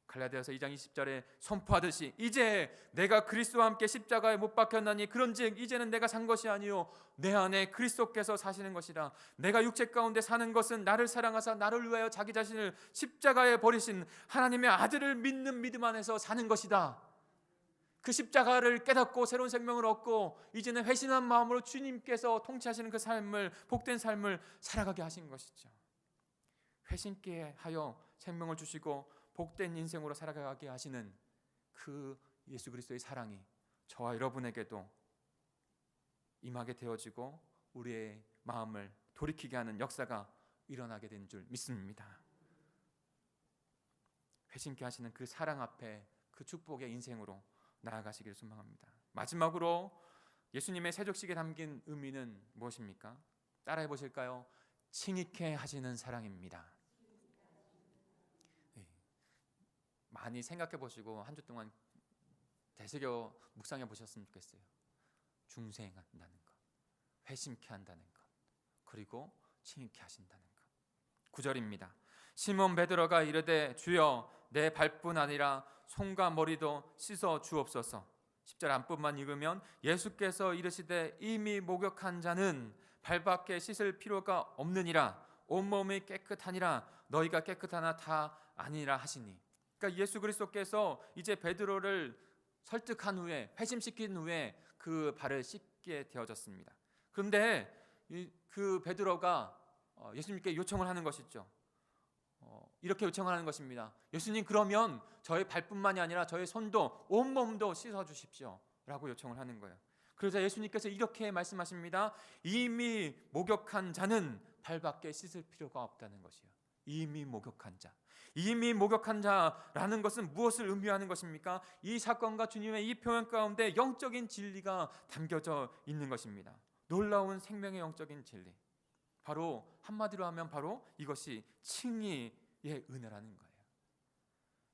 갈라디아서 2장 20절에 선포하듯이 이제 내가 그리스도와 함께 십자가에 못 박혔나니 그런즉 이제는 내가 산 것이 아니요 내 안에 그리스도께서 사시는 것이라. 내가 육체 가운데 사는 것은 나를 사랑하사 나를 위하여 자기 자신을 십자가에 버리신 하나님의 아들을 믿는 믿음 안에서 사는 것이다. 그 십자가를 깨닫고 새로운 생명을 얻고 이제는 회심한 마음으로 주님께서 통치하시는 그 삶을, 복된 삶을 살아가게 하신 것이죠. 회심케 하여 생명을 주시고 복된 인생으로 살아가게 하시는 그 예수 그리스도의 사랑이 저와 여러분에게도 임하게 되어지고 우리의 마음을 돌이키게 하는 역사가 일어나게 된 줄 믿습니다. 회심케 하시는 그 사랑 앞에 그 축복의 인생으로 나아가시기를 소망합니다. 마지막으로 예수님의 세족식에 담긴 의미는 무엇입니까? 따라해 보실까요? 칭의케 하시는 사랑입니다. 많이 생각해 보시고 한 주 동안 되새겨 묵상해 보셨으면 좋겠어요. 중생한다는 것, 회심케 한다는 것, 그리고 칭의케 하신다는 것. 9절입니다. 시몬 베드로가 이르되 주여 내 발뿐 아니라 손과 머리도 씻어 주옵소서. 10절 안뿐만 읽으면 예수께서 이르시되 이미 목욕한 자는 발밖에 씻을 필요가 없느니라. 온몸이 깨끗하니라. 너희가 깨끗하나 다 아니라 하시니. 그러니까 예수 그리스도께서 이제 베드로를 설득한 후에, 회심시킨 후에 그 발을 씻게 되어졌습니다. 그런데 그 베드로가 예수님께 요청을 하는 것이죠. 이렇게 요청하는 것입니다. 예수님, 그러면 저의 발뿐만이 아니라 저의 손도 온몸도 씻어 주십시오 라고 요청을 하는 거예요. 그러자 예수님께서 이렇게 말씀하십니다. 이미 목욕한 자는 발밖에 씻을 필요가 없다는 것이에요. 이미 목욕한 자. 이미 목욕한 자라는 것은 무엇을 의미하는 것입니까? 이 사건과 주님의 이 표현 가운데 영적인 진리가 담겨져 있는 것입니다. 놀라운 생명의 영적인 진리. 바로 한마디로 하면 바로 이것이 칭의의 은혜라는 거예요.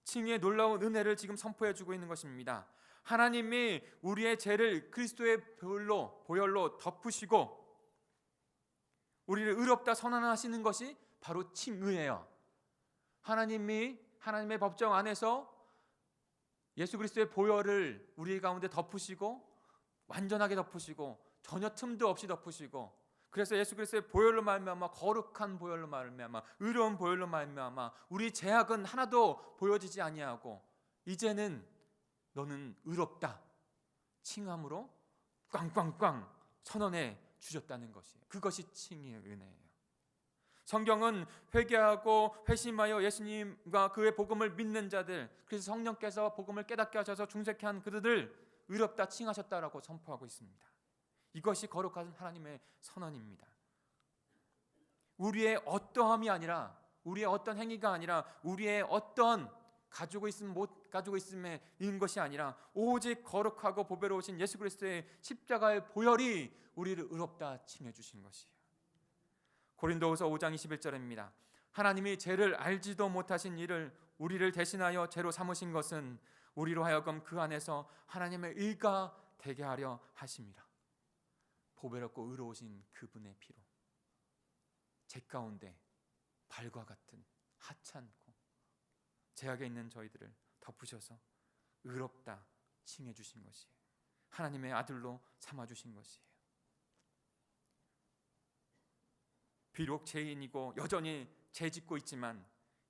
칭의의 놀라운 은혜를 지금 선포해 주고 있는 것입니다. 하나님이 우리의 죄를 그리스도의 보혈로 덮으시고 우리를 의롭다 선언하시는 것이 바로 칭의예요. 하나님이 하나님의 법정 안에서 예수 그리스도의 보혈을 우리 가운데 덮으시고 완전하게 덮으시고 전혀 틈도 없이 덮으시고 그래서 예수 그리스도의 보혈로 말미암아, 거룩한 보혈로 말미암아, 의로운 보혈로 말미암아 우리 죄악은 하나도 보여지지 아니하고 이제는 너는 의롭다 칭함으로 꽝꽝꽝 선언해 주셨다는 것이에요. 그것이 칭의 은혜예요. 성경은 회개하고 회심하여 예수님과 그의 복음을 믿는 자들, 그래서 성령께서 복음을 깨닫게 하셔서 중생케 한 그들을 의롭다 칭하셨다라고 선포하고 있습니다. 이것이 거룩한 하나님의 선언입니다. 우리의 어떠함이 아니라, 우리의 어떤 행위가 아니라, 우리의 어떤 가지고 있음 못 가지고 있음에 있는 것이 아니라 오직 거룩하고 보배로우신 예수 그리스도의 십자가의 보혈이 우리를 의롭다 칭해 주신 것이에요. 고린도후서 5장 21절입니다. 하나님이 죄를 알지도 못하신 이를 우리를 대신하여 죄로 삼으신 것은 우리로 하여금 그 안에서 하나님의 의가 되게 하려 하심이라. 보배롭고 의로우신 그분의 피로 죄 가운데 발과 같은 하찮고 죄악에 있는 저희들을 덮으셔서 의롭다 칭해 주신 것이에요. 하나님의 아들로 삼아 주신 것이에요. 비록 죄인이고 여전히 죄 짓고 있지만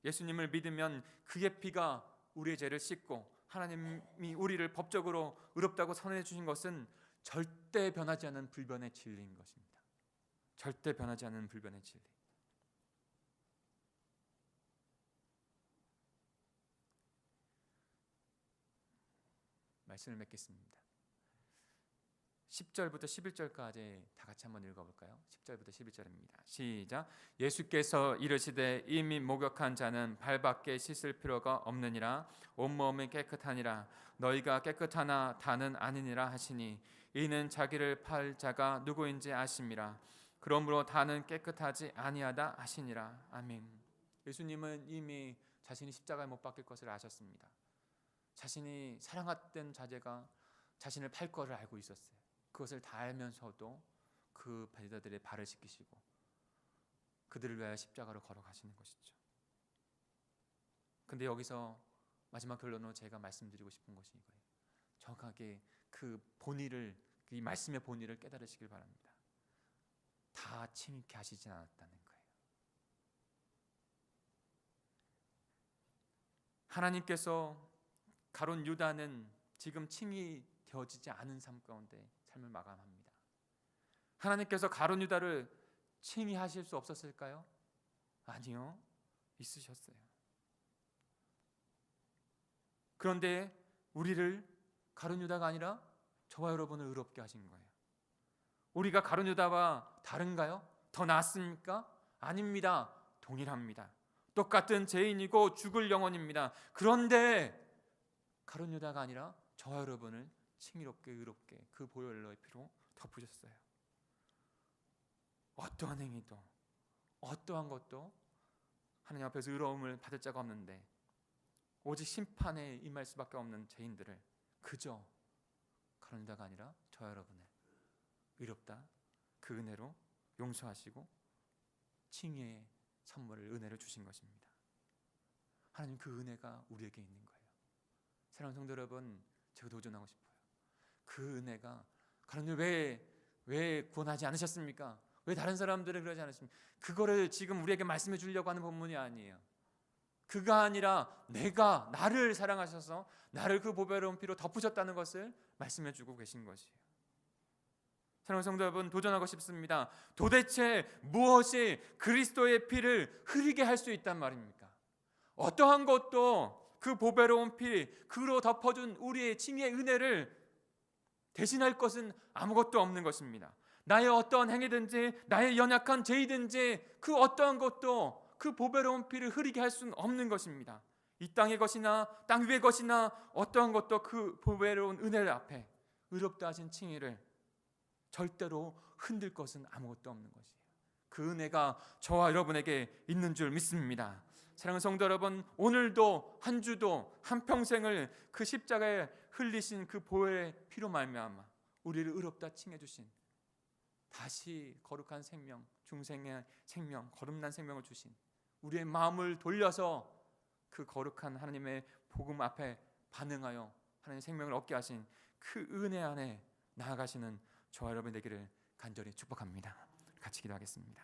예수님을 믿으면 그의 피가 우리의 죄를 씻고 하나님이 우리를 법적으로 의롭다고 선언해 주신 것은 절대 변하지 않은 불변의 진리인 것입니다. 절대 변하지 않은 불변의 진리. 말씀을 맺겠습니다. 10절부터 11절까지 다 같이 한번 읽어볼까요? 10절부터 11절입니다. 시작. 예수께서 이르시되 이미 목욕한 자는 발밖에 씻을 필요가 없느니라. 온몸이 깨끗하니라. 너희가 깨끗하나 다는 아니니라 하시니 이는 자기를 팔 자가 누구인지 아심이라. 그러므로 다는 깨끗하지 아니하다 하시니라. 아멘. 예수님은 이미 자신이 십자가에 못 박힐 것을 아셨습니다. 자신이 사랑했던 자제가 자신을 팔 것을 알고 있었어요. 그것을 다 알면서도 그 배자들의 발을 씻기시고 그들을 위하여 십자가로 걸어가시는 것이죠. 근데 여기서 마지막 결론으로 제가 말씀드리고 싶은 것이 이거예요. 정확하게 그 본의를, 이 말씀의 본의를 깨달으시길 바랍니다. 다 칭의케 하시진 않았다는 거예요. 하나님께서 가룟 유다는 지금 칭의 되어지지 않은 삶 가운데 삶을 마감합니다. 하나님께서 가룟 유다를 칭의하실 수 없었을까요? 아니요, 있으셨어요. 그런데 우리를 가룟 유다가 아니라 저와 여러분을 의롭게 하신 거예요. 우리가 가룟 유다와 다른가요? 더 낫습니까? 아닙니다. 동일합니다. 똑같은 죄인이고 죽을 영혼입니다. 그런데 가룟 유다가 아니라 저와 여러분을 칭의롭게 의롭게 그 보혈로의 피로 덮으셨어요. 어떠한 행위도 어떠한 것도 하나님 앞에서 의로움을 받을 자가 없는데 오직 심판에 임할 수밖에 없는 죄인들을 그저 가룟 유다가 아니라 저와 여러분을 의롭다 그 은혜로 용서하시고 칭의의 선물을 은혜를 주신 것입니다. 하나님 그 은혜가 우리에게 있는 거예요. 사랑하는 성도 여러분, 제가 도전하고 싶어요. 그 은혜가 가룟 왜 구원하지 않으셨습니까? 왜 다른 사람들을 그러지 않으십니까? 그거를 지금 우리에게 말씀해 주려고 하는 본문이 아니에요. 그가 아니라 내가 나를 사랑하셔서 나를 그 보배로운 피로 덮으셨다는 것을 말씀해 주고 계신 것이에요. 사랑하는 성도 여러분, 도전하고 싶습니다. 도대체 무엇이 그리스도의 피를 흐리게 할 수 있단 말입니까? 어떠한 것도 그 보배로운 피, 그로 덮어준 우리의 칭의의 은혜를 대신할 것은 아무것도 없는 것입니다. 나의 어떠한 행위든지 나의 연약한 죄이든지 그 어떠한 것도 그 보배로운 피를 흐리게 할 수는 없는 것입니다. 이 땅의 것이나 땅 위의 것이나 어떠한 것도 그 보배로운 은혜 앞에 의롭다 하신 칭의를 절대로 흔들 것은 아무것도 없는 것이에요. 그 은혜가 저와 여러분에게 있는 줄 믿습니다. 사랑하는 성도 여러분, 오늘도 한 주도 한 평생을 그 십자가에 흘리신 그 보혈의 피로 말미암아 우리를 의롭다 칭해 주신, 다시 거룩한 생명, 중생의 생명, 거듭난 생명을 주신, 우리의 마음을 돌려서 그 거룩한 하나님의 복음 앞에 반응하여 하나님의 생명을 얻게 하신 그 은혜 안에 나아가시는 저와 여러분 되기를 간절히 축복합니다. 같이 기도하겠습니다.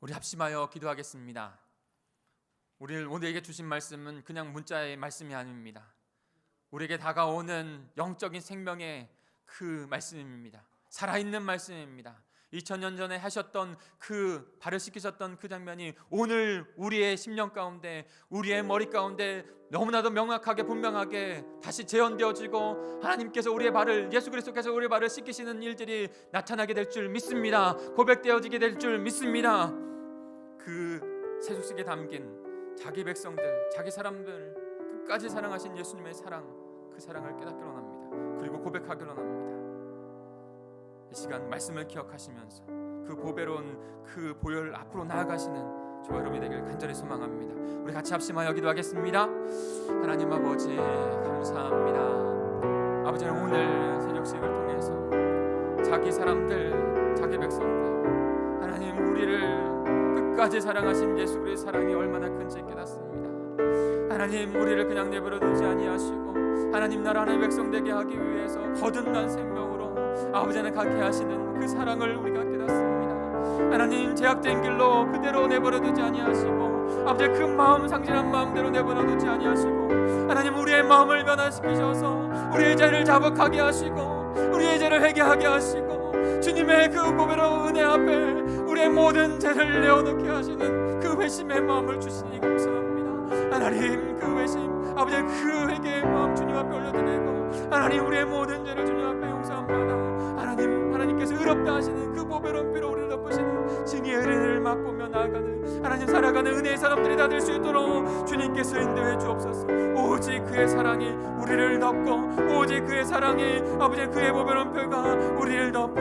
우리 합심하여 기도하겠습니다. 우리를 오늘에게 주신 말씀은 그냥 문자의 말씀이 아닙니다. 우리에게 다가오는 영적인 생명의 그 말씀입니다. 살아있는 말씀입니다. 2000년 전에 하셨던 그 발을 씻기셨던 그 장면이 오늘 우리의 심령 가운데, 우리의 머리 가운데 너무나도 명확하게 분명하게 다시 재현되어지고 하나님께서 우리의 발을, 예수 그리스도께서 우리의 발을 씻기시는 일들이 나타나게 될 줄 믿습니다. 고백되어지게 될 줄 믿습니다. 그 세속식에 담긴 자기 백성들, 자기 사람들 끝까지 사랑하신 예수님의 사랑, 그 사랑을 깨닫기로 합니다. 그리고 고백하기로 합니다. 이 시간 말씀을 기억하시면서 그 보배로운 그 보혈 앞으로 나아가시는 저와 여러분이 되길 간절히 소망합니다. 우리 같이 합심하여 기도하겠습니다. 하나님 아버지 감사합니다. 아버지는 오늘 새벽식을 통해서 자기 사람들, 자기 백성들, 하나님 우리를 끝까지 사랑하신 예수 그리스도의 사랑이 얼마나 큰지 깨닫습니다. 하나님 우리를 그냥 내버려 두지 아니하시고 하나님 나라 하나님의 백성 되게 하기 위해서 거듭난 생명으로 아버지는 갖게 하시는 그 사랑을 우리가 깨닫습니다. 하나님 제약된 길로 그대로 내버려 두지 아니하시고 아버지 그 마음 상실한 마음대로 내버려 두지 아니하시고 하나님 우리의 마음을 변화시키셔서 우리의 죄를 자복하게 하시고 우리의 죄를 회개하게 하시고 주님의 그 보배로운 은혜 앞에 우리의 모든 죄를 내어놓게 하시는 그 회심의 마음을 주시니 감사합니다. 하나님 그 회심 아버지 그 회개의 마음 주님 앞에 올려드리고 하나님 우리의 모든 죄를 주님 앞에 용서함받아 하나님께서 의롭다 하시는 그 보배로운 피로 우리를 덮으시는 진리의 은혜를 맛보며 나아가는 하나님 살아가는 은혜의 사람들이 다 될 수 있도록 주님께서 인도해 주옵소서. 오직 그의 사랑이 우리를 덮고 오직 그의 사랑이 아버지 그의 보배로운 표가 우리를 덮고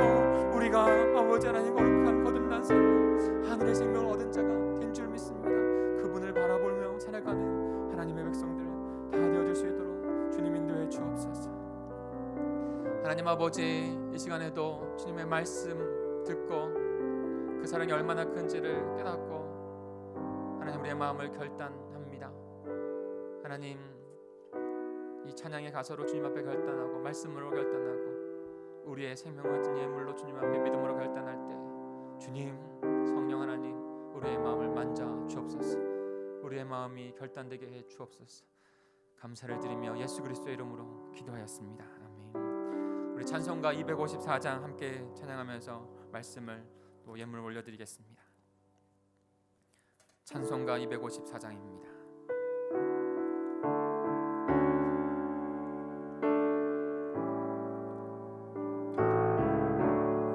우리가 아버지 하나님 거룩한 거듭난 생명 하늘의 생명을 얻은 자가 된 줄 믿습니다. 그분을 바라보며 살아가는 하나님의 백성들 다 되어줄 수 있도록 주님 인도해 주옵소서. 하나님 아버지 이 시간에도 주님의 말씀 듣고 그 사랑이 얼마나 큰지를 깨닫고 하나님 우리의 마음을 결단합니다. 하나님 이 찬양의 가사로 주님 앞에 결단하고 말씀으로 결단하고 우리의 생명을 든 예물로 주님 앞에 믿음으로 결단할 때 주님 성령 하나님 우리의 마음을 만져 주옵소서. 우리의 마음이 결단되게 해 주옵소서. 감사를 드리며 예수 그리스도의 이름으로 기도하였습니다. 아멘. 우리 찬송가 254장 함께 찬양하면서 말씀을 또 예물을 올려드리겠습니다. 찬송가 254장입니다.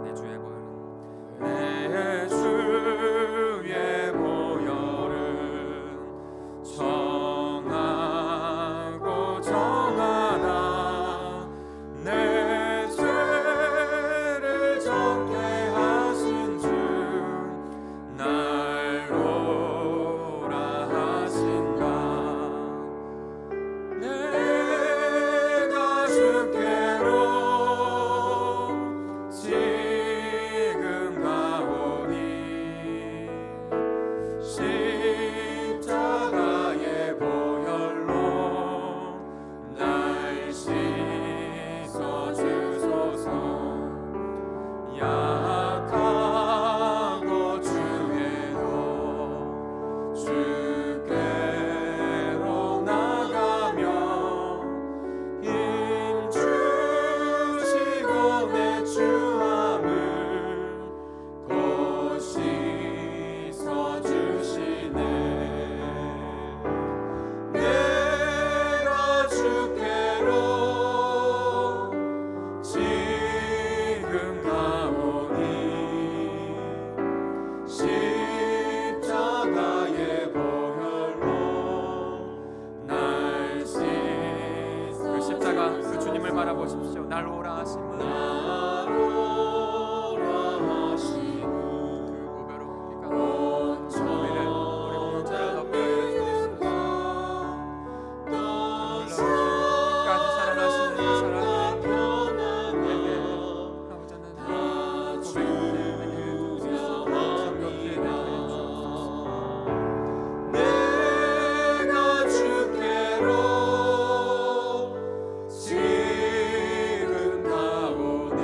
내 주의 보혈은 내 주의 보혈은 정하고 정하다 내 죄를 정케 하신 주 날 오라 하신다. 내가 주께로 지금 가오니 십자가의 보혈로 날 씻어 주소서. 약하고 주께로 나가며 힘 주시고 내 주함을 곧 씻어 주시네. 내가 주께로 지금 가오니 십자가의 보혈로 날 씻어. 그 십자가 그 주님을 바라보십시오. 날 오라 하심은 날 오라 하시고 그 보배로운 피가 온전히 우리 공동체를 덮여 주옵소서. 끝까지 사랑하시는 그 사랑의 예배 아버지는 고백되게 해주옵소서. 즐겁게 되게 해주옵소서. 내가 주께로 지금 가오니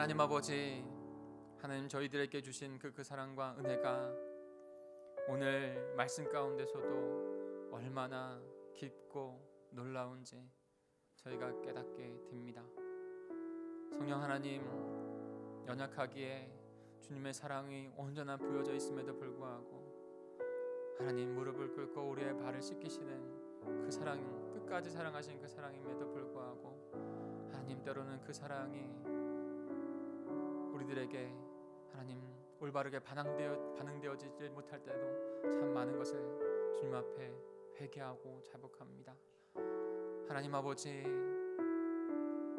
하나님 아버지, 하나님 저희들에게 주신 그 사랑과 은혜가 오늘 말씀 가운데서도 얼마나 깊고 놀라운지 저희가 깨닫게 됩니다. 성령 하나님, 연약하기에 주님의 사랑이 온전히 보여져 있음에도 불구하고 하나님 무릎을 꿇고 우리의 발을 씻기시는 그 사랑, 끝까지 사랑하신 그 사랑임에도 불구하고 하나님 때로는 그 사랑이 우리들에게 하나님 올바르게 반응되어지지 못할 때도 참 많은 것을 주님 앞에 회개하고 자복합니다. 하나님 아버지,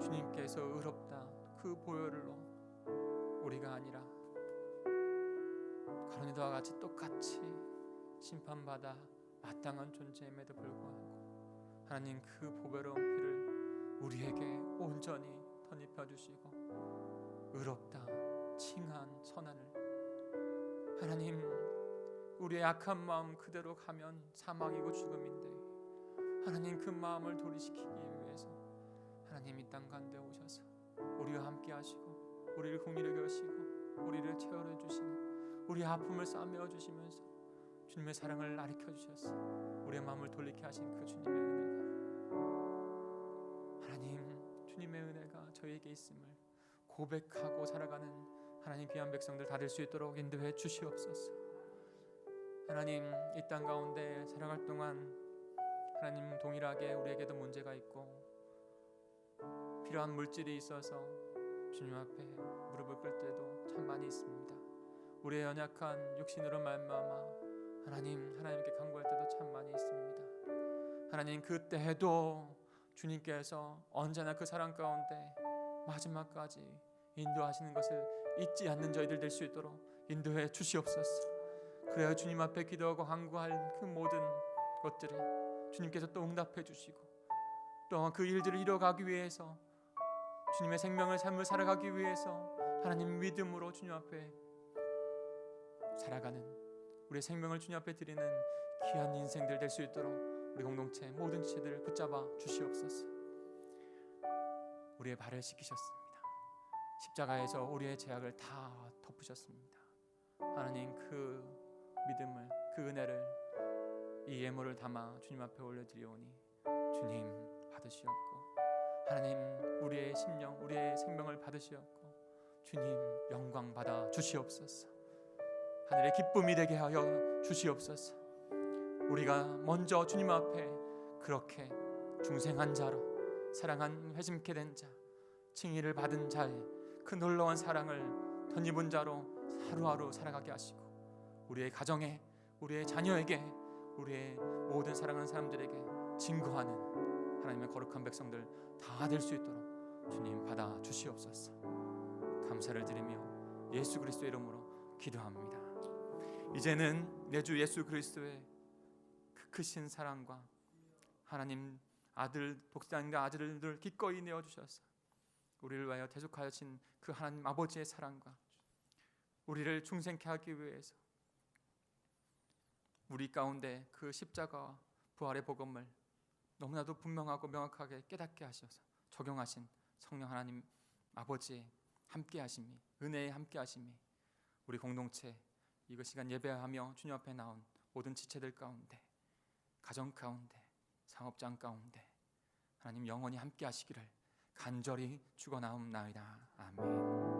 주님께서 의롭다 그 보혈로 우리가 아니라 가룟유다와 같이 똑같이 심판받아 마땅한 존재임에도 불구하고 하나님 그 보배로운 피를 우리에게 온전히 덧입혀 주시고 의롭다 칭한 선한을, 하나님 우리의 악한 마음 그대로 가면 사망이고 죽음인데 하나님 그 마음을 도리시키기 위해서 하나님 이 땅 가운데 오셔서 우리와 함께 하시고 우리를 긍휼히 여기시고 우리를 채워내 주시는, 우리의 아픔을 싸매어 주시면서 주님의 사랑을 가르쳐 주셔서 우리의 마음을 돌리게 하신 그 주님의 은혜가, 하나님 주님의 은혜가 저희에게 있음을 고백하고 살아가는 하나님 귀한 백성들 다 될 수 있도록 인도해 주시옵소서. 하나님 이 땅 가운데 살아갈 동안 하나님 동일하게 우리에게도 문제가 있고 필요한 물질이 있어서 주님 앞에 무릎을 꿇을 때도 참 많이 있습니다. 우리의 연약한 육신으로 말미암아 하나님께 간구할 때도 참 많이 있습니다. 하나님 그때에도 주님께서 언제나 그 사랑 가운데 마지막까지 인도하시는 것을 잊지 않는 저희들 될 수 있도록 인도해 주시옵소서. 그래야 주님 앞에 기도하고 간구할 그 모든 것들을 주님께서 또 응답해 주시고 또 그 일들을 이뤄가기 위해서 주님의 생명을 삶을 살아가기 위해서 하나님 믿음으로 주님 앞에 살아가는 우리의 생명을 주님 앞에 드리는 귀한 인생들 될 수 있도록 우리 공동체 모든 지체들을 붙잡아 주시옵소서. 우리의 발을 씻기셨습니다. 십자가에서 우리의 죄악을 다 덮으셨습니다. 하나님 그 믿음을, 그 은혜를, 이 예물을 담아 주님 앞에 올려드리오니 주님 받으시옵고 하나님 우리의 심령, 우리의 생명을 받으시옵고 주님 영광 받아 주시옵소서. 하늘의 기쁨이 되게 하여 주시옵소서. 우리가 먼저 주님 앞에 그렇게 중생한 자로 사랑한 회심케 된 자, 칭의를 받은 자의 그 놀라운 사랑을 덧입은 자로 하루하루 살아가게 하시고 우리의 가정에, 우리의 자녀에게, 우리의 모든 사랑하는 사람들에게 증거하는 하나님의 거룩한 백성들 다 될 수 있도록 주님 받아 주시옵소서. 감사를 드리며 예수 그리스도의 이름으로 기도합니다. 이제는 내 주 예수 그리스도의 그 크신 사랑과 하나님 아들, 독생자 아들을 기꺼이 내어주셔서 우리를 위하여 대속하신 그 하나님 아버지의 사랑과 우리를 중생케 하기 위해서 우리 가운데 그 십자가와 부활의 복음을 너무나도 분명하고 명확하게 깨닫게 하셔서 적용하신 성령 하나님 아버지의 함께하심이, 은혜의 함께하심이 우리 공동체 이거 시간 예배하며 주님 앞에 나온 모든 지체들 가운데, 가정 가운데, 상업장 가운데 하나님 영원히 함께하시기를 간절히 축원하옵나이다. 아멘.